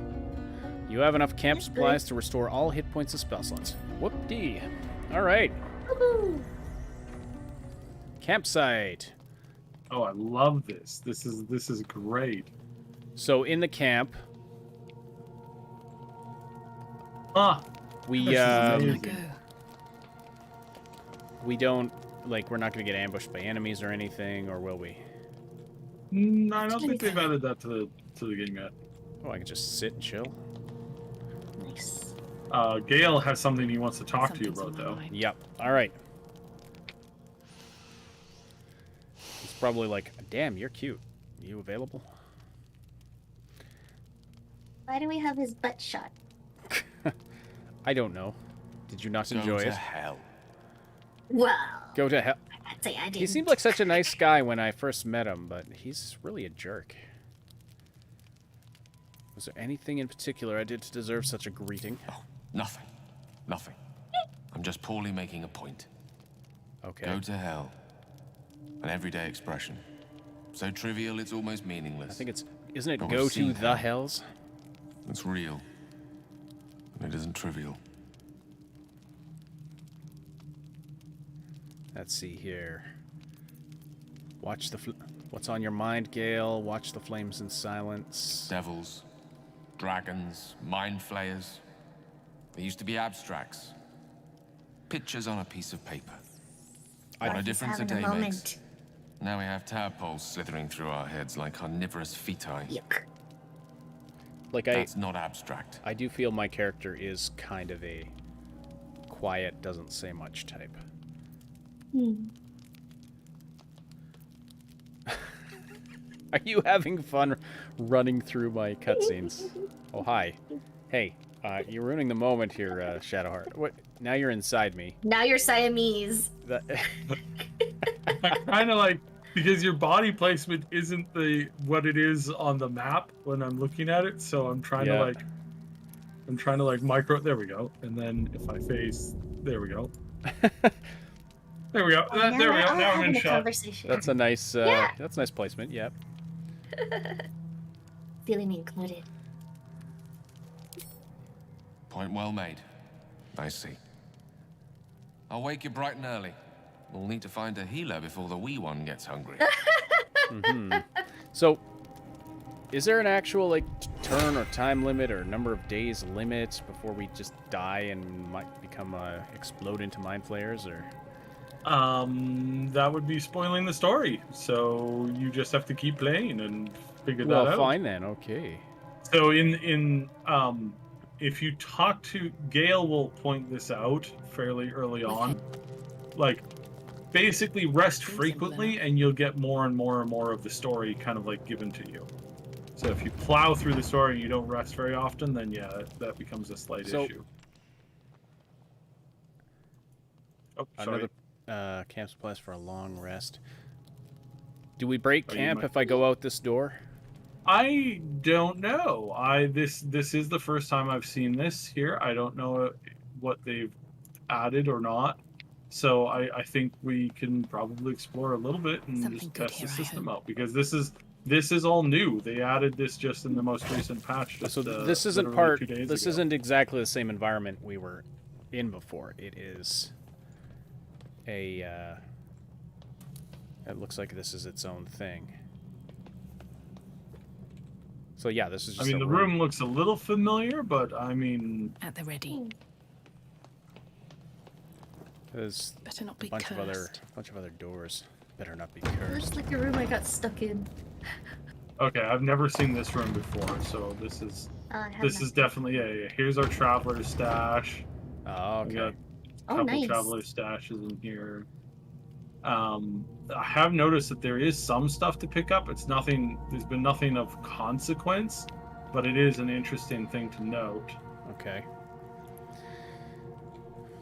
You have enough camp supplies to restore all hit points and spell slots. Whoop-dee. Alright. Campsite. Oh, I love this. This is great. So in the camp, we This is amazing. Go. we don't, like, we're not going to get ambushed by enemies or anything, or will we? I don't think they've added that to the game yet. Oh, I can just sit and chill. Nice. Gale has something he wants to talk to you Something's about, on my though. mind. Yep. All right. He's probably like, damn, you're cute. You available? Why do we have his butt shot? I don't know. Did you not enjoy Go to it? hell. Well, Go to hell. I'd say I didn't. He seemed like such a nice guy when I first met him, but he's really a jerk. Was there anything in particular I did to deserve such a greeting? Oh, nothing. Nothing. I'm just poorly making a point. Okay. Go to hell. An everyday expression. So trivial it's almost meaningless. I think it's... Isn't it But go we've to seen the hell. hells? It's real. And it isn't trivial. Let's see here. Watch the... What's on your mind, Gale? Watch the flames in silence. Devils, dragons, mind flayers. They used to be abstracts. Pictures on a piece of paper. What a He's difference a having day moment. makes. Now we have tadpoles slithering through our heads like carnivorous feti. Yuck. Like, That's not abstract. I do feel my character is kind of a quiet, doesn't say much type. Are you having fun running through my cutscenes? Oh, hi. Hey, you're ruining the moment here, Shadowheart. What? Now you're inside me. Now you're Siamese. That... Kind of like, because your body placement isn't what it is on the map when I'm looking at it, so I'm trying Yeah. to like micro. There we go. And then if I face, there we go. There we go. There we go. Now I'm in shot. Conversation. That's a nice. Yeah. That's a nice placement. Yep. Feeling included. Point well made. I see. I'll wake you bright and early. We'll need to find a healer before the wee one gets hungry. So, is there an actual like turn or time limit or number of days limit before we just die and might become explode into mind flayers, or? That would be spoiling the story. So you just have to keep playing and figure that out. Well, fine then. Okay. So if you talk to Gale, will point this out fairly early on. Like, basically rest frequently, and you'll get more and more and more of the story kind of like given to you. So if you plow through the story and you don't rest very often, then yeah, that becomes a slight issue. Oh, sorry. Another camp supplies for a long rest. Do we break camp if I go out this door? I don't know. This is the first time I've seen this here. I don't know what they've added or not. So I think we can probably explore a little bit and just test the system out, because this is all new. They added this just in the most recent patch. So this isn't part. This isn't exactly the same environment we were in before. It is a. It looks like this is its own thing. So yeah, this is just. I mean, the room looks a little familiar, but I mean. At the ready. There's better not be a bunch of other doors. Better not be cursed. Looks like a room I got stuck in. Okay, I've never seen this room before, so this is definitely here's our traveler's stash. Oh, okay. We got a couple traveler's stashes in here. I have noticed that there is some stuff to pick up. It's nothing. There's been nothing of consequence, but it is an interesting thing to note. Okay.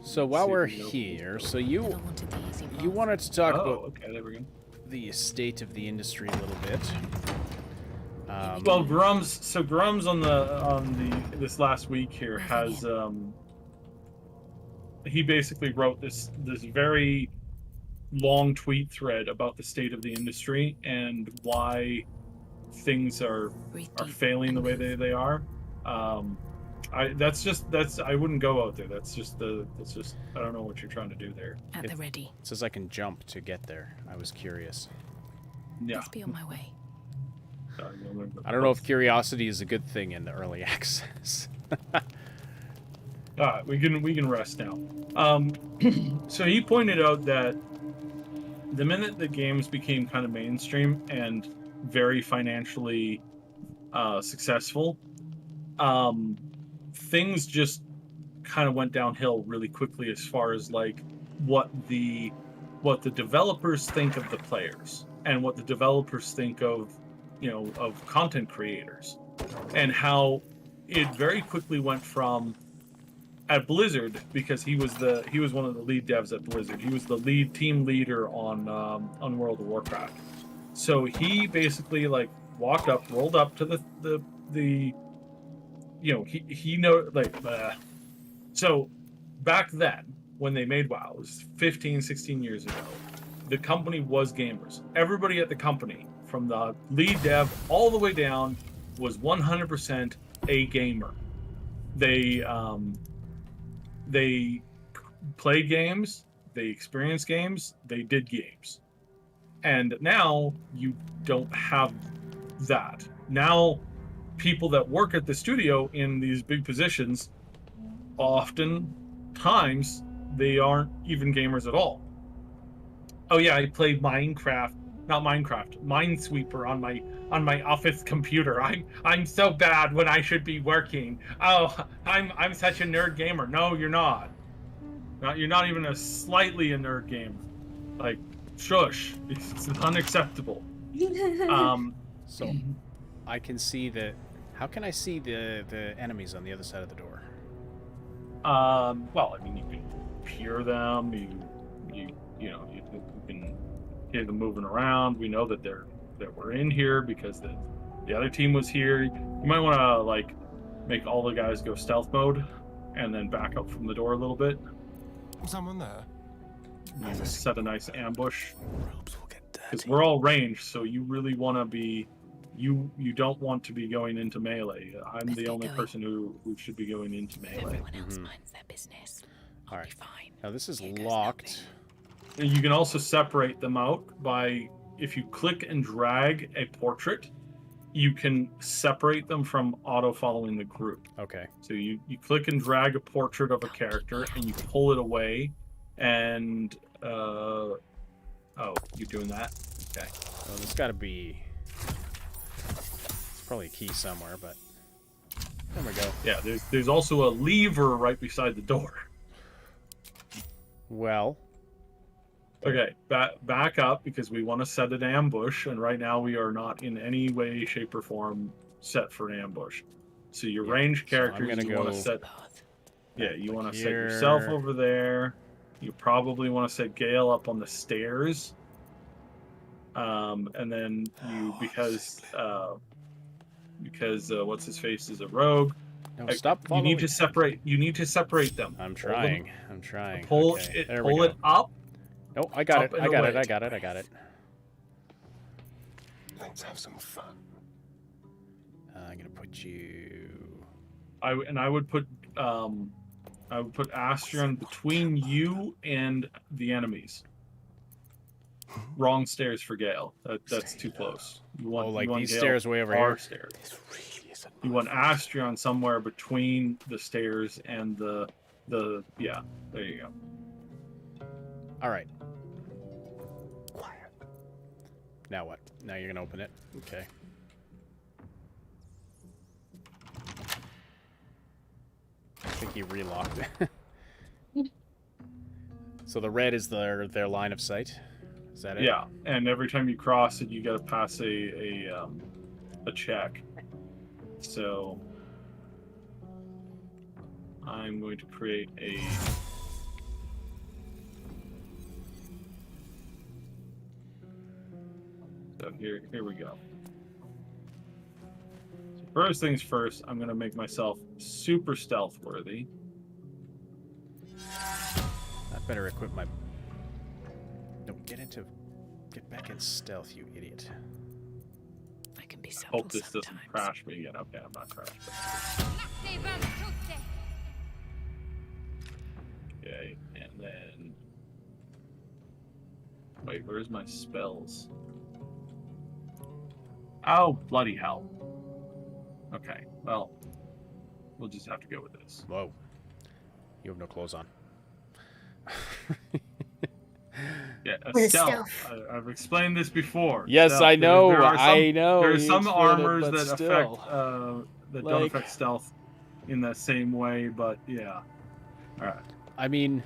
So while we're here, so you wanted to talk about there we go. The state of the industry a little bit. Well, Grum's on the this last week here has he basically wrote this very long tweet thread about the state of the industry and why things are failing the way they are. I wouldn't go out there. That's just I don't know what you're trying to do there. At the ready. It says I can jump to get there. I was curious. Yeah. Let's be on my way. I don't know if curiosity is a good thing in the early access. We can rest now. So he pointed out that the minute the games became kind of mainstream and very financially successful, things just kind of went downhill really quickly as far as like what the developers think of the players and what the developers think of of content creators, and how it very quickly went from at Blizzard, because he was one of the lead devs at Blizzard. He was the team leader on World of Warcraft. So he basically like rolled up to so back then when they made WoW, it was 15, 16 years ago, the company was gamers. Everybody at the company, from the lead dev all the way down, was 100% a gamer. They played games, they experienced games, they did games. And now you don't have that. Now people that work at the studio in these big positions, oftentimes they aren't even gamers at all. Oh yeah, I played Minesweeper on my office computer. I'm so bad when I should be working. Oh, I'm such a nerd gamer. No, you're not. You're not even a slightly a nerd gamer. Like, shush. It's unacceptable. So I can see the. How can I see the enemies on the other side of the door? Well, I mean, you can hear them. You can hear them moving around. We know that we're in here because the other team was here. You might want to like make all the guys go stealth mode and then back up from the door a little bit. Someone there? You set a nice ambush. Because we're all ranged, so you really want to be... You don't want to be going into melee. I'm the only person who should be going into melee. Everyone else minds their business. All right. Now this is locked. And you can also separate them out by, if you click and drag a portrait, you can separate them from auto-following the group. Okay. So you click and drag a portrait of a character, and you pull it away, and... oh, you're doing that? Okay. Well, there's got to be... There's probably a key somewhere, but... There we go. Yeah, there's also a lever right beside the door. Well... Okay, back up, because we want to set an ambush, and right now we are not in any way, shape, or form set for an ambush. So your ranged characters, so you want to set... Yeah, you want to set yourself over there. You probably want to set Gale up on the stairs. And then you, because what's his face is a rogue. No, stop following. You need to separate them. I'm trying. Pull it up. No, I got it. I got it. Let's have some fun. I'm gonna put you. I would put Astrion between you and the enemies. Wrong stairs for Gale. That's too close. You want these Gale stairs way over here. Stairs. You want Astrion somewhere between the stairs and the yeah. There you go. All right. Quiet. Now what? Now you're gonna open it. Okay. I think he relocked it. So the red is their line of sight. Is that it? Yeah, and every time you cross it, you got to pass a check. So I'm going to create a. So here we go. So first things first, I'm going to make myself super stealth worthy. I better equip my. No, get back in stealth, you idiot. I can be I hope this doesn't crash me again. Okay, I'm not crashing. Okay, and then wait, where's my spells? Oh, bloody hell. Okay, well, we'll just have to go with this. Whoa. You have no clothes on. Yeah, stealth. I've explained this before. Yes, stealth. I know. I know. There are you some armors that still. affect don't affect stealth in the same way, but yeah. All right. I mean,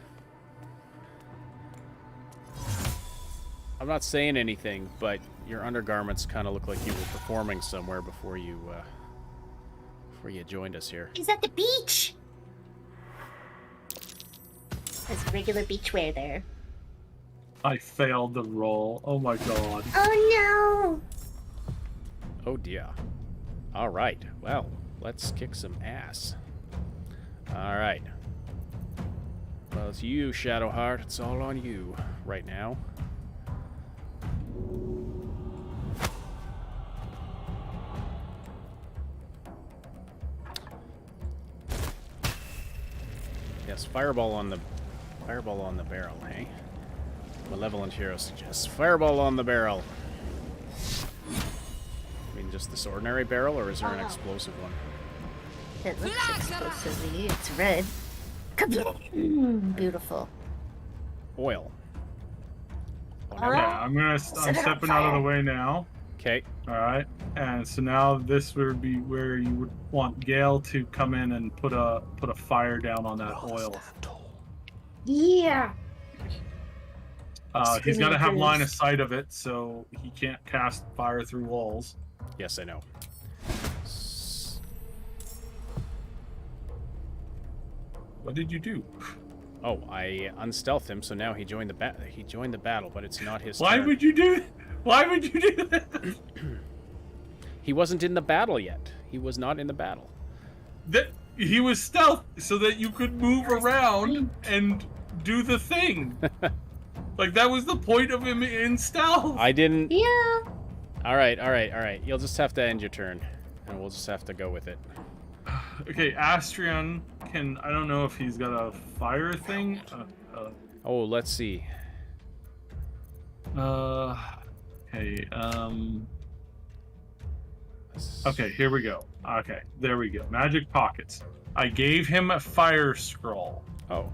I'm not saying anything, but your undergarments kind of look like you were performing somewhere before you joined us here. He's at the beach. There's regular beach wear there. I failed the roll. Oh my god. Oh no! Oh dear. All right. Well, let's kick some ass. All right. Well, it's you, Shadowheart. It's all on you right now. Yes, fireball on the barrel, eh? Malevolent hero suggests fireball on the barrel. I mean, just this ordinary barrel, or is there an explosive one? It looks explosively. It's red. Beautiful. Oil. Yeah, I'm stepping out of the way now. Okay. All right. And so now this would be where you would want Gale to come in and put a fire down on that oil. Yeah. He's got to have line of sight of it, so he can't cast fire through walls. Yes, I know. What did you do? Oh, I unstealthed him, so now he joined the battle, but it's not his Why turn. would you do that? He wasn't in the battle yet. He was not in the battle. He was stealth so that you could move around and do the thing. Like, that was the point of him in stealth. I didn't... Yeah. All right. You'll just have to end your turn, and we'll just have to go with it. Okay, Astrion can... I don't know if he's got a fire thing. Oh, let's see. Okay, Okay, here we go. Okay, there we go. Magic pockets. I gave him a fire scroll. Oh.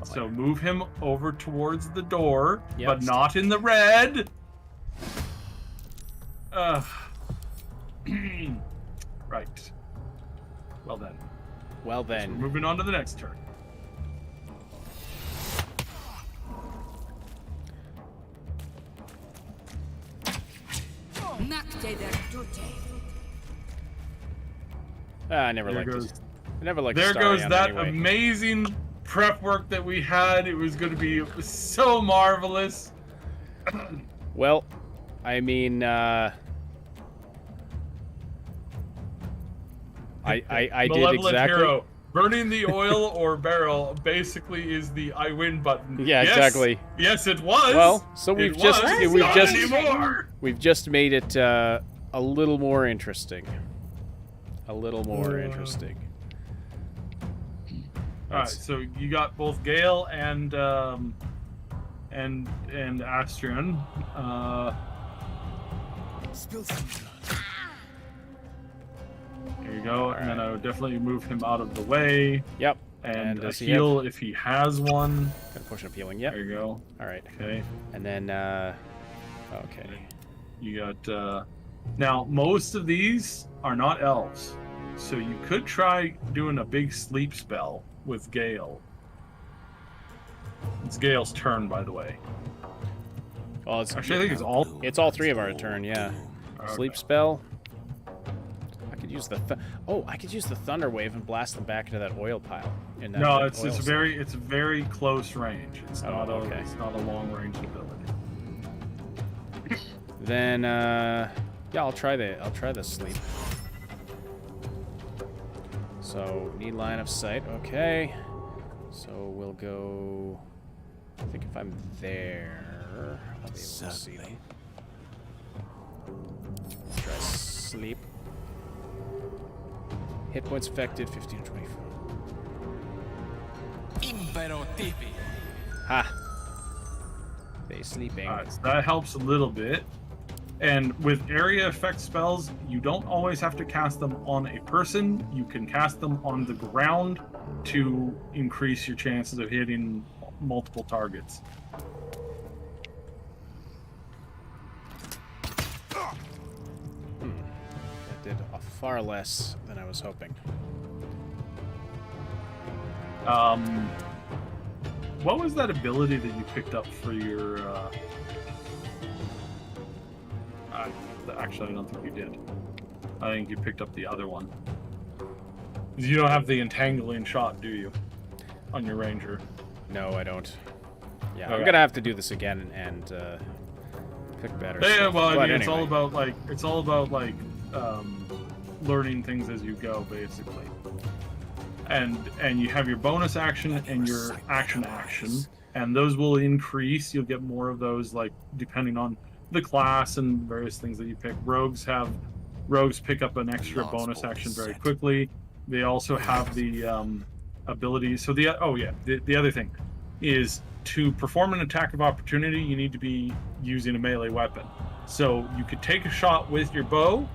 So move him over towards the door, Yep. but not in the red. Right. Well then. Well So we're then. moving on to the next turn. I never There liked goes- it. I never liked There goes Starion that anyway. amazing prep work that we had. It was going to be so marvelous. Well, I mean, I did Malevolent exactly. hero. Burning the oil or barrel basically is the I win button. Yeah, Yes, exactly. Yes, it was. Well, so we've It just was. we've Not just anymore. we've just made it a little more interesting. A little more interesting. All right, so you got both Gale and Astrion. There you go, and then I would definitely move him out of the way. Yep. And a does he heal if he has one. Gonna push up healing. Yep. There you go. All right. Okay. And then, okay. You got, now most of these are not elves. So you could try doing a big sleep spell with Gale. It's Gale's turn, by the way. Well, it's Actually, I think it's all three of our turn. Yeah. Okay. Sleep spell. I could use the I could use the thunder wave and blast them back into that oil pile. In that No, oil it's site. very close range. It's not okay. it's not a long range ability. Then yeah, I'll try the sleep. So need line of sight. Okay. So we'll go. I think if I'm there, I'll be able to see them. Try sleep. Hit points affected 15 to 24. Ha! They sleeping. Alright, so that helps a little bit. And with area effect spells, you don't always have to cast them on a person. You can cast them on the ground to increase your chances of hitting multiple targets. That did far less than I was hoping. What was that ability that you picked up for your? Actually, I don't think you did. I think you picked up the other one. You don't have the entangling shot, do you? On your ranger. No, I don't. Yeah, Okay. I'm gonna have to do this again and pick better. Yeah, stuff. well, I But mean, it's anyway. all about learning things as you go, basically. And you have your bonus action and your action, and those will increase. You'll get more of those, like depending on the class and various things that you pick. Rogues pick up an extra bonus action very quickly. They also have the ability. So the other thing is to perform an attack of opportunity, you need to be using a melee weapon. So you could take a shot with your bow,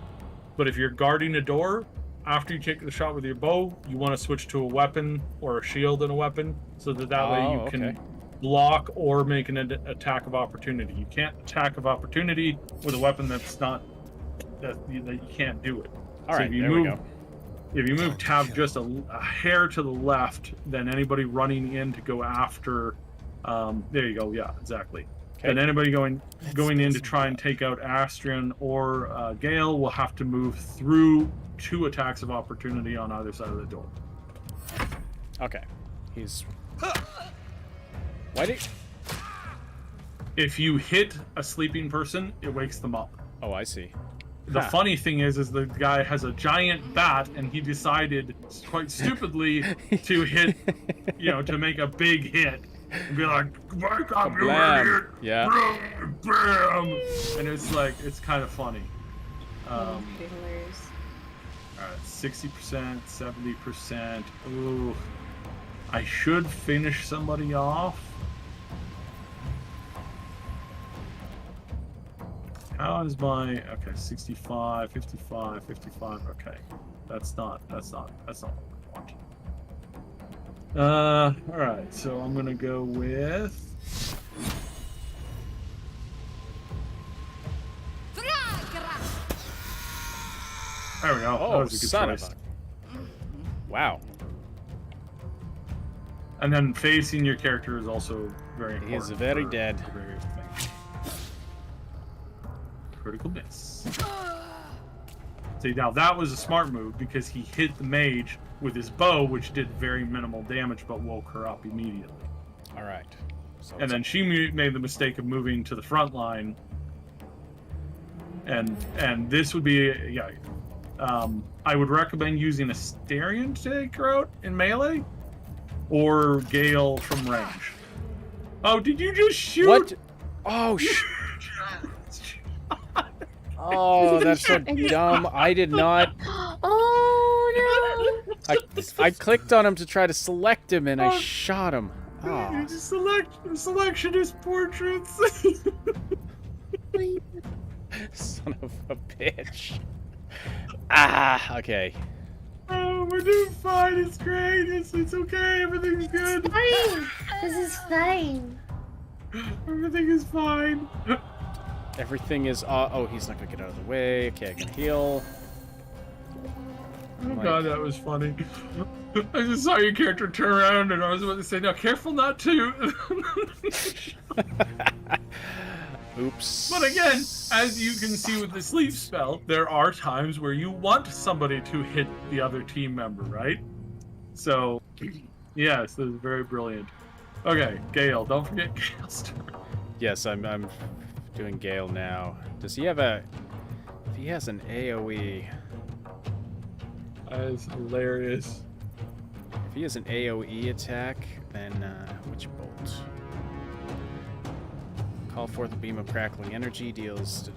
but if you're guarding a door, after you take the shot with your bow, you want to switch to a weapon or a shield and a weapon, so that way you can block or make an attack of opportunity. You can't attack of opportunity with a weapon that's not that you can't do it. All So right, there we go. If you move tab just a hair to the left, then anybody running in to go after, there you go. Yeah, exactly. Okay. And anybody going in to try and take out Astrion or Gale will have to move through 2 attacks of opportunity on either side of the door. Okay. He's. Why did? If you hit a sleeping person, it wakes them up. Oh, I see. The Huh. funny thing is the guy has a giant bat, and he decided quite stupidly to hit, to make a big hit. and be like, "Wake up, you Blam. idiot!" Yeah. Bam! And it's like, it's kind of funny. All right, 60%, 70%. Ooh, I should finish somebody off. How is my, okay, 65, 55, 55, okay. That's not what we want. Alright, so I'm gonna go with... There we go, Oh, that was a good son choice. of a... Wow. And then facing your character is also very important. He is very for dead. various things. Critical miss. See, now that was a smart move because he hit the mage with his bow, which did very minimal damage but woke her up immediately. All right. So And then she made the mistake of moving to the front line. And this would be, yeah. I would recommend using Asterion to take her out in melee, or Gale from range. Oh, did you just shoot? What? Oh, oh, that's so dumb. I did not. Oh no! I clicked on him to try to select him, and I shot him. Oh. You just selectionist portraits. Son of a bitch. Ah, okay. Oh, we're doing fine. It's great. It's okay. Everything's good. Fine. This is fine. Everything is fine. Everything is. Oh, he's not gonna get out of the way. Okay, I can heal. Oh god, that was funny. I just saw your character turn around and I was about to say, now careful not to. Oops. But again, as you can see with the sleep spell, there are times where you want somebody to hit the other team member, right? So, yes, this is very brilliant. Okay, Gale, don't forget Gale's turn. Yes, I'm doing Gale now. Does he have a... If he has an AoE... That is hilarious. If he has an AoE attack, then which bolt? Call forth a beam of crackling energy, deals...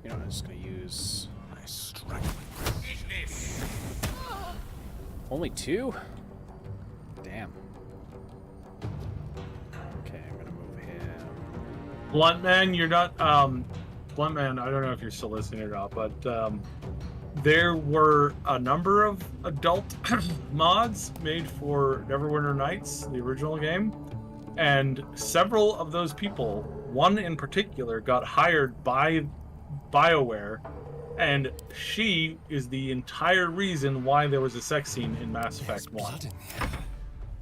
You know, I'm just gonna use... I strike. Only 2? Damn. Okay, I'm gonna move him. Bluntman, you're not, Bluntman, I don't know if you're still listening or not, but, there were a number of adult mods made for Neverwinter Nights, the original game, and several of those people, one in particular, got hired by BioWare, and she is the entire reason why there was a sex scene in Mass Effect 1.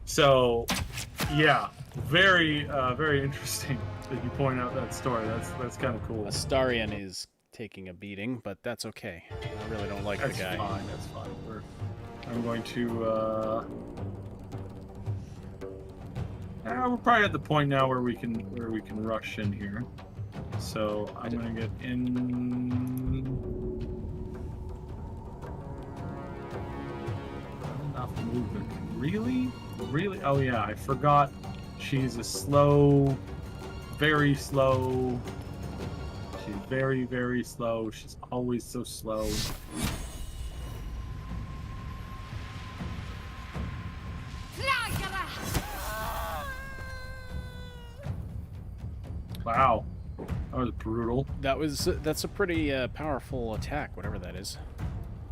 So, yeah, very, very interesting that you point out that story. That's kind of cool. Astarion is taking a beating, but that's okay. I really don't like the guy. That's fine. I'm going to. We're probably at the point now where we can rush in here. So I'm gonna get in. Enough movement. Really? Really? Oh yeah, I forgot. She's a slow, very slow. She's very, very slow. She's always so slow. Wow, that was brutal. That's a pretty powerful attack, whatever that is.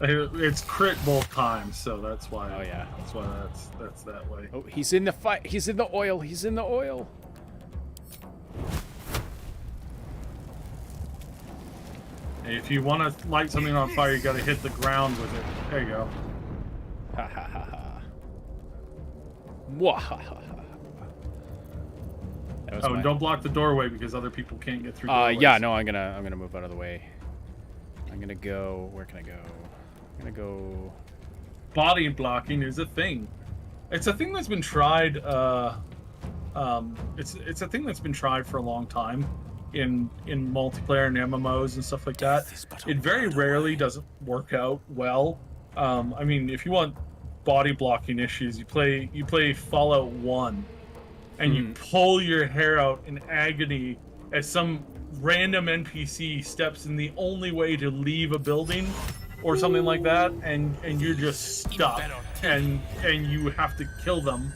It's crit both times, so that's why. Oh yeah, that's why that's that way. Oh, he's in the fight. He's in the oil. He's in the oil. If you want to light something on fire, you got to hit the ground with it. There you go. Ha ha ha ha. Mwahaha. Oh, and don't block the doorway because other people can't get through. Yeah, no, I'm gonna move out of the way. I'm gonna go. Where can I go? I'm gonna go. Body blocking is a thing. It's a thing that's been tried. It's a thing that's been tried for a long time. in multiplayer and MMOs and stuff like that, it very rarely doesn't work out well. I mean, if you want body blocking issues, you play Fallout 1, and you pull your hair out in agony as some random NPC steps in the only way to leave a building or something like that, and you're just stuck, and you have to kill them,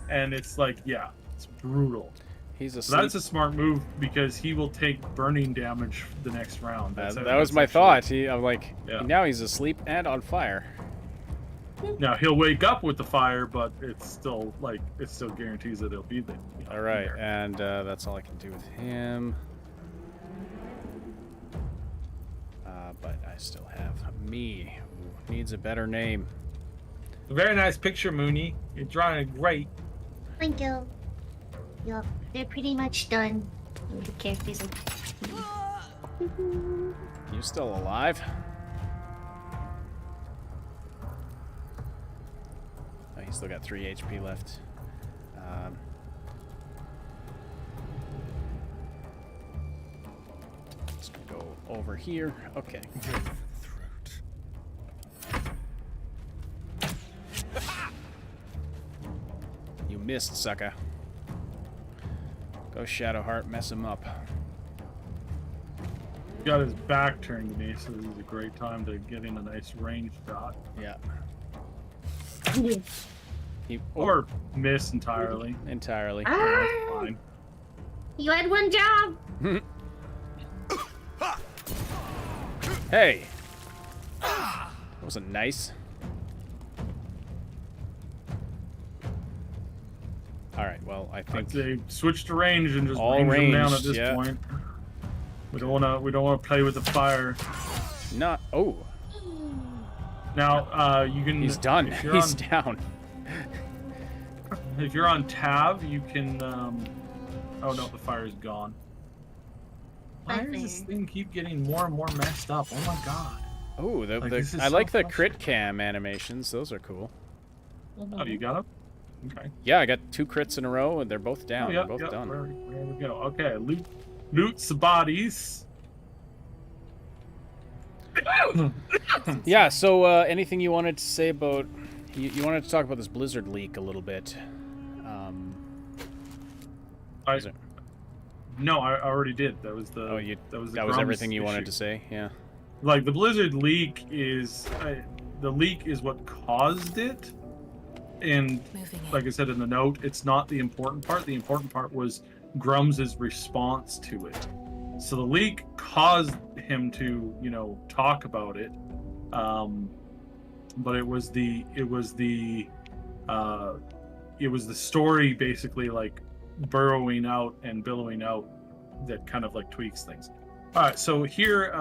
and it's like, yeah, it's brutal. He's So that's a smart move because he will take burning damage the next round. That was my thought. I'm like, now he's asleep and on fire. Now he'll wake up with the fire, but it's still guarantees that he'll be there. All right, and that's all I can do with him. But I still have me, who needs a better name. Very nice picture, Mooney. You're drawing it great. Thank you. Yup, they're pretty much done. The characters You still alive? Oh, he's still got 3 HP left. Let's go over here. Okay. You missed, sucker. Go Shadowheart, mess him up. Got his back turned to me, so this is a great time to get in a nice range shot. Yeah. Or miss entirely. Entirely. Ah! That's fine. You had one job. Hey! That wasn't nice. Alright, well, I think they switched to range and just all range them down at ranged, this yeah. point. We don't wanna play with the fire. Not Now you can. He's done. He's down. If you're on tab, you can. Oh no, the fire's gone. Why does this thing keep getting more and more messed up? Oh my god. Oh, this is I so like the frustrating. crit cam animations. Those are cool. Oh, you got him? Okay. Yeah, I got 2 crits in a row, and they're both down. Oh, yeah, they're both done. There we go. Okay, loot the bodies. Yeah. So, anything you wanted to say about? You wanted to talk about this Blizzard leak a little bit. No, I already did. That was the. That was everything you wanted to say. Yeah. Like the Blizzard leak is the leak is what caused it, and like I said in the note, it's not the important part. The important part was Grum's response to it. So the leak caused him to, talk about it, but it was the story basically like burrowing out and billowing out that kind of like tweaks things. All right, so here,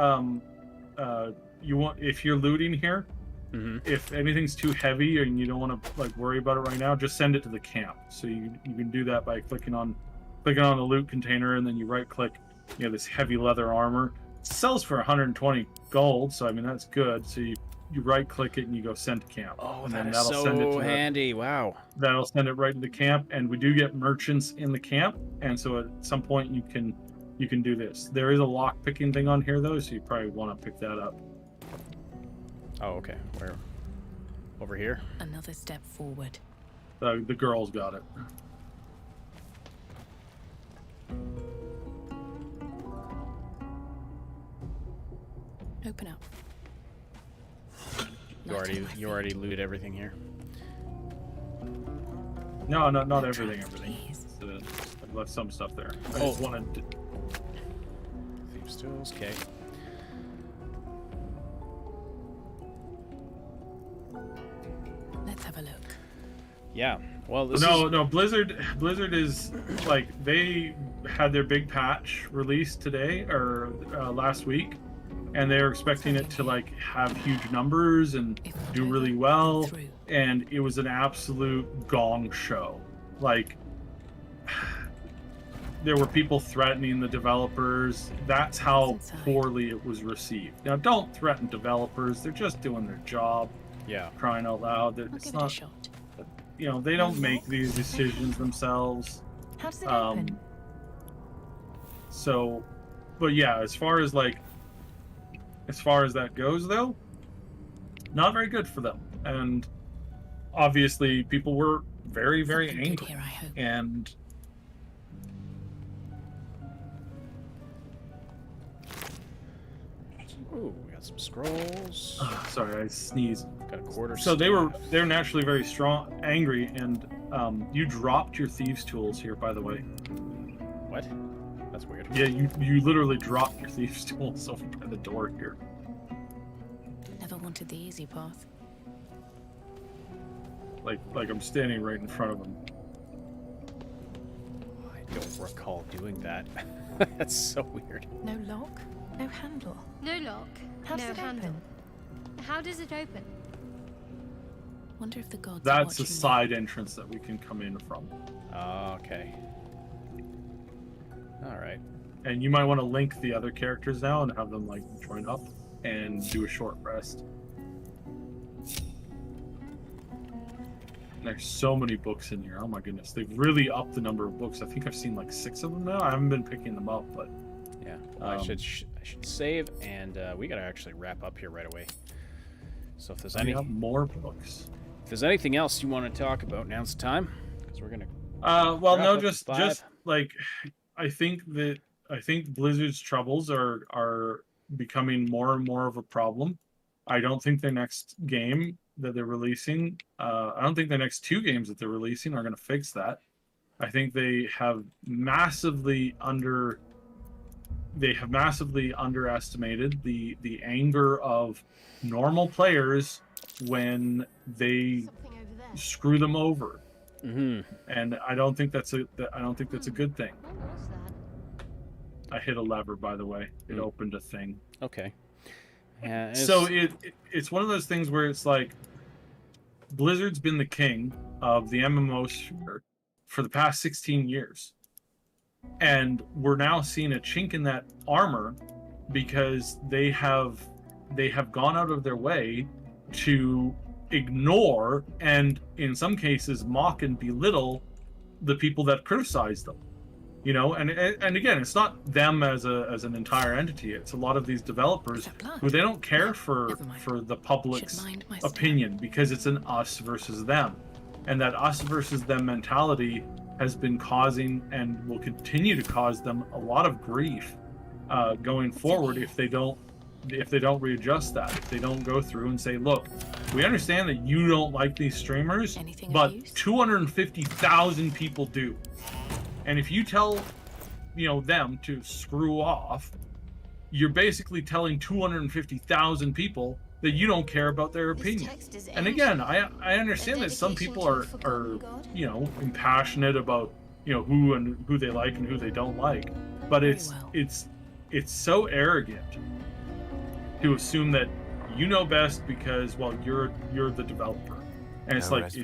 if you're looting here, if anything's too heavy and you don't want to like worry about it right now, just send it to the camp. So you can do that by clicking on the loot container, and then you right click. This heavy leather armor. It sells for 120 gold, so I mean that's good. So you right click it and you go send to camp. Oh, and that then is that'll send it so to handy. Wow. That'll send it right to the camp, and we do get merchants in the camp, and so at some point you can do this. There is a lock picking thing on here though, so you probably want to pick that up. Oh, okay. Where? Over here? Another step forward. The girls got it. Open up. You already looted everything here. No, not everything. I left some stuff there. I just wanted to... Thieves' tools, okay. Let's have a look. Yeah. Well, No, Blizzard is like they had their big patch released today or last week, and they were expecting it to like have huge numbers and do really well, and it was an absolute gong show. Like there were people threatening the developers. That's how poorly it was received. Now, don't threaten developers. They're just doing their job. Yeah. Crying out loud. It's not. They don't make these decisions themselves. How does it open? So yeah, as far as that goes, though, not very good for them. And obviously, people were very, very Something good angry. here, I hope. And Ooh, we got some scrolls. sorry, I sneezed. Got a quarter. So they're naturally very angry, and you dropped your thieves' tools here, by the way. What? That's weird. Yeah, you literally dropped your thieves' tools over by the door here. Never wanted the easy path. Like I'm standing right in front of them. I don't recall doing that. That's so weird. No lock, no handle. No lock, How does no it handle. open? How does it open? Wonder if the gods are That's a watching me. side entrance that we can come in from. Okay. All right. And you might want to link the other characters now and have them like join up and do a short rest. There's so many books in here. Oh my goodness. They've really upped the number of books. I think I've seen like 6 of them now. I haven't been picking them up, but yeah. Well, I should save, and we gotta actually wrap up here right away. So if there's any more books, if there's anything else you want to talk about, now's the time, because we're gonna. well, wrap no, up just at 5. like I think Blizzard's troubles are becoming more and more of a problem. I don't think their next game that they're releasing, I don't think the next 2 games that they're releasing are going to fix that. I think they have massively underestimated the anger of normal players when they screw them over. Mm-hmm. And I don't think that's a good thing. What was that? I hit a lever, by the way. It opened a thing. Okay. So it's one of those things where it's like Blizzard's been the king of the MMO sphere for the past 16 years. And we're now seeing a chink in that armor because they have gone out of their way to ignore and in some cases mock and belittle the people that criticize them. You know, and again, it's not them as an entire entity. It's a lot of these developers who they don't care for the public's opinion because it's an us versus them, and that us versus them mentality has been causing and will continue to cause them a lot of grief going forward if they don't readjust that. If they don't go through and say, look, we understand that you don't like these streamers, but 250,000 people do. And if you tell, them to screw off, you're basically telling 250,000 people that you don't care about their opinion. And again, I understand that some people are impassionate about, who they like and who they don't like. But it's so arrogant to assume that you know best because, well, you're the developer. And it's like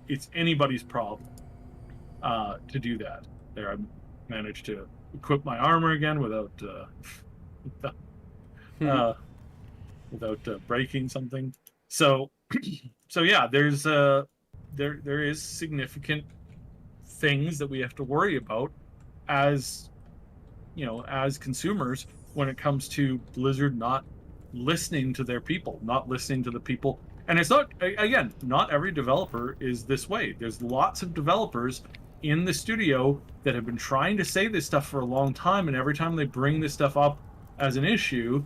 it's anybody's problem. To do that. There, I managed to equip my armor again without breaking something. So yeah, there is significant things that we have to worry about as consumers when it comes to Blizzard not listening to their people, not listening to the people. And it's not every developer is this way. There's lots of developers in the studio that have been trying to say this stuff for a long time, and every time they bring this stuff up as an issue,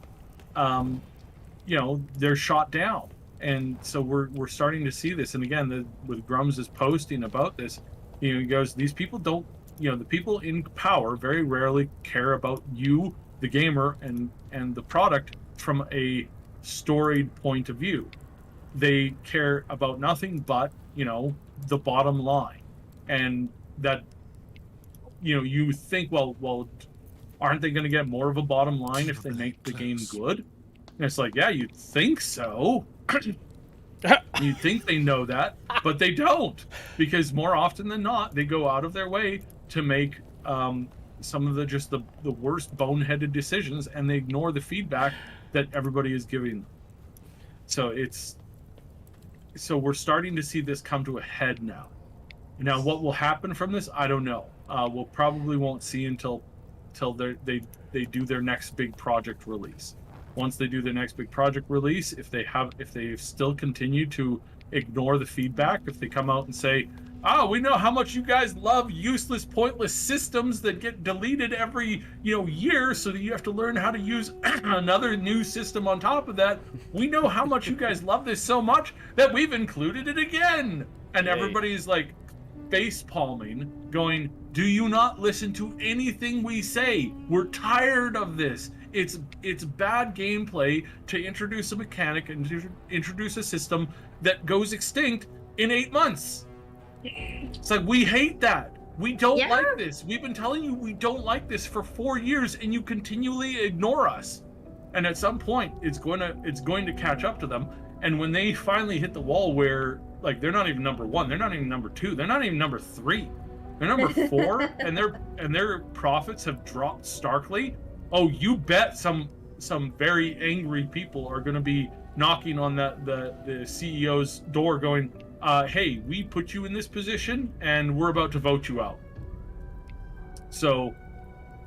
they're shot down. And so we're starting to see this. And again, with Grum's posting about this, he goes, these people don't, the people in power very rarely care about you, the gamer, and the product from a storied point of view. They care about nothing but, the bottom line. And that, you think, well, aren't they going to get more of a bottom line if they make the game good? And it's like, yeah, you'd think so. You'd think they know that, but they don't, because more often than not, they go out of their way to make some of the worst boneheaded decisions, and they ignore the feedback that everybody is giving them. So we're starting to see this come to a head now. Now, what will happen from this, I don't know. We'll probably won't see until till they do their next big project release. Once they do their next big project release, if they still continue to ignore the feedback, if they come out and say, "Oh, we know how much you guys love useless, pointless systems that get deleted every year, so that you have to learn how to use another new system on top of that. We know how much you guys love this so much that we've included it again." And everybody's like face palming, going, "Do you not listen to anything we say? We're tired of this. It's bad gameplay to introduce a mechanic and to introduce a system that goes extinct in 8 months." It's like, we hate that. We don't like this. We've been telling you we don't like this for 4 years, and you continually ignore us. And at some point, it's going to catch up to them. And when they finally hit the wall, where like they're not even number 1, they're not even number 2, they're not even number 3, they're number 4, and their profits have dropped starkly. Oh, you bet some very angry people are going to be knocking on the CEO's door, going, "Hey, we put you in this position, and we're about to vote you out." So,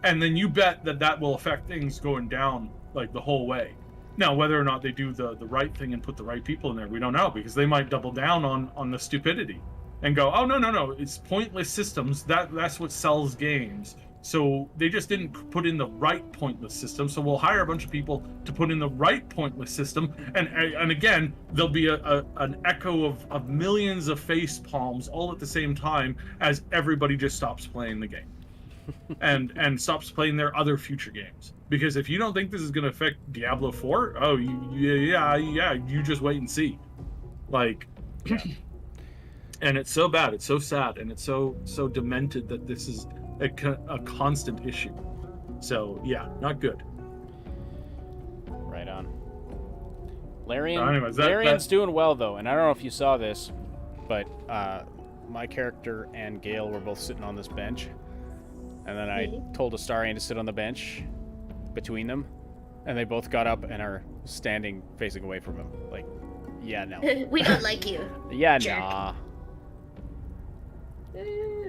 and then you bet that will affect things going down like the whole way. Now, whether or not they do the right thing and put the right people in there, we don't know, because they might double down on the stupidity and go, "Oh, no, it's pointless systems. That's what sells games. So they just didn't put in the right pointless system. So we'll hire a bunch of people to put in the right pointless system." And again, there'll be an echo of millions of face palms all at the same time as everybody just stops playing the game and stops playing their other future games. Because if you don't think this is going to affect Diablo 4, oh, yeah, you just wait and see. Like, and it's so bad, it's so sad, and it's so demented that this is a constant issue. So yeah, not good. Right on. Larian, So anyways, Larian's doing well though, and I don't know if you saw this, but my character and Gale were both sitting on this bench, and then I told Astarion to sit on the bench between them, and they both got up and are standing facing away from him. Like, yeah, no. We don't like you. Yeah, jerk. nah.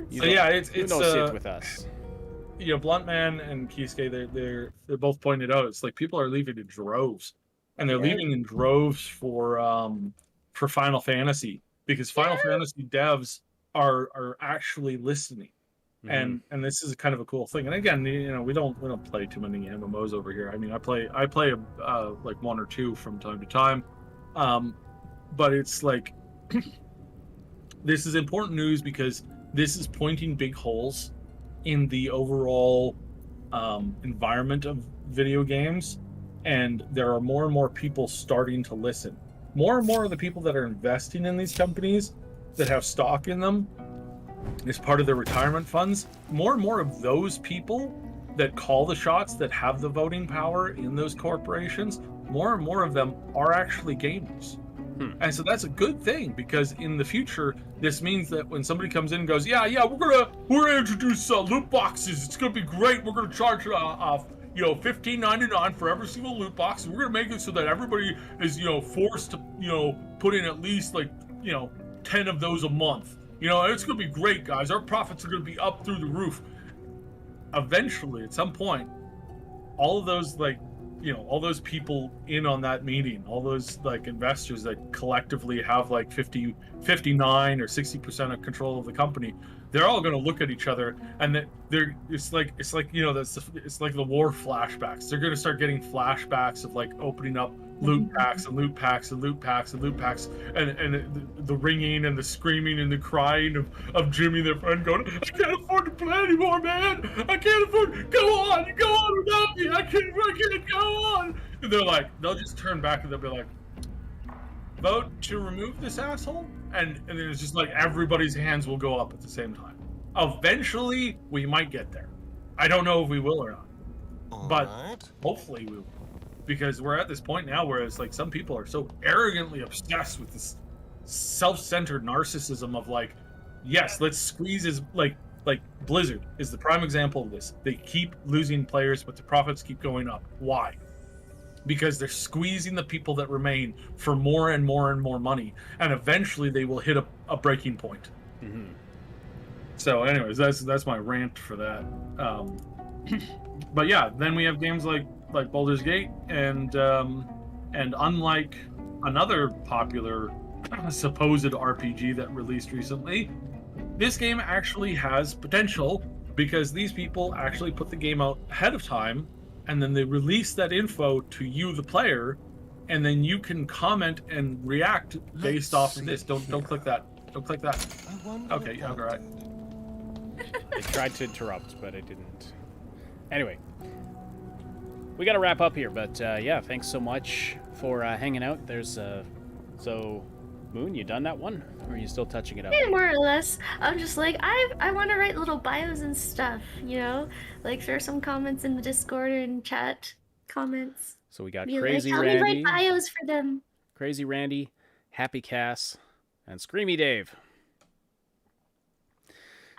So yeah, it's no sit with us. Bluntman and Kisuke, they're both pointed out, it's like people are leaving in droves, and they're leaving in droves for Final Fantasy, because Final Fantasy devs are actually listening. And this is kind of a cool thing. And again, we don't play too many MMOs over here. I mean, I play like 1 or 2 from time to time, but it's like this is important news, because this is pointing big holes in the overall environment of video games, and there are more and more people starting to listen. More and more of the people that are investing in these companies that have stock in them as part of their retirement funds, more and more of those people that call the shots, that have the voting power in those corporations, more and more of them are actually gamers. And so that's a good thing, because in the future, this means that when somebody comes in and goes, yeah, we're gonna introduce loot boxes. It's gonna be great. We're gonna charge $15.99 for every single loot box. And we're gonna make it so that everybody is forced to put in at least 10 of those a month. It's gonna be great, guys. Our profits are gonna be up through the roof. Eventually, at some point, all of those all those people in on that meeting, all those investors that collectively have 59 or 60% of control of the company, they're all going to look at each other, and it's like the war flashbacks. They're going to start getting flashbacks of opening up loot packs and loot packs and loot packs and loot packs, and the ringing and the screaming and the crying of Jimmy, their friend, going, "I can't afford to play anymore, man. I can't afford. Go on without me. I can't go on." And they'll just turn back and they'll be like, "Vote to remove this asshole," and then it's just everybody's hands will go up at the same time. Eventually, we might get there. I don't know if we will or not, but hopefully we will. Because we're at this point now where it's some people are so arrogantly obsessed with this self-centered narcissism of yes, let's squeeze as Blizzard is the prime example of this. They keep losing players, but the profits keep going up. Why? Because they're squeezing the people that remain for more and more and more money, and eventually they will hit a breaking point. So anyways, that's my rant for that. But yeah, then we have games like Baldur's Gate, and unlike another popular supposed RPG that released recently, this game actually has potential because these people actually put the game out ahead of time, and then they release that info to you, the player, and then you can comment and react based off of this. Don't click that. Don't click that. Okay, all right. I tried to interrupt, but I didn't. Anyway, we got to wrap up here, but yeah, thanks so much for hanging out. There's so Moon, you done that one, or are you still touching it up? Yeah, more or less. I'm just like I want to write little bios and stuff, you know, like throw some comments in the Discord and chat comments. So we got Be Crazy like, Randy, help me write bios for them. Crazy Randy, Happy Cass, and Screamy Dave.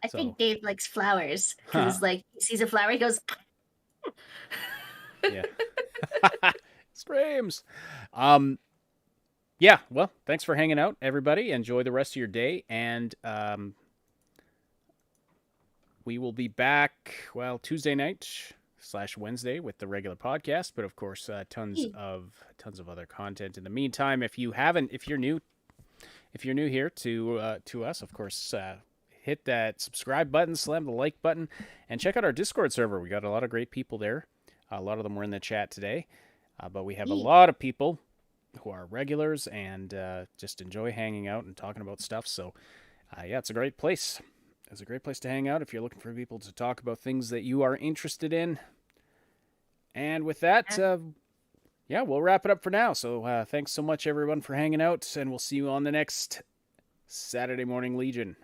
I think Dave likes flowers because, like, he sees a flower, he goes. Yeah. Screams. Yeah, well, thanks for hanging out, everybody. Enjoy the rest of your day, and we will be back, well, Tuesday night / Wednesday with the regular podcast, but of course, tons of other content in the meantime. If you're new here to us, of course, hit that subscribe button, slam the like button, and check out our Discord server. We got a lot of great people there. A lot of them were in the chat today, but we have a lot of people who are regulars and just enjoy hanging out and talking about stuff. So, yeah, it's a great place. It's a great place to hang out if you're looking for people to talk about things that you are interested in. And with that, yeah, we'll wrap it up for now. So thanks so much, everyone, for hanging out, and we'll see you on the next Saturday Morning Legion.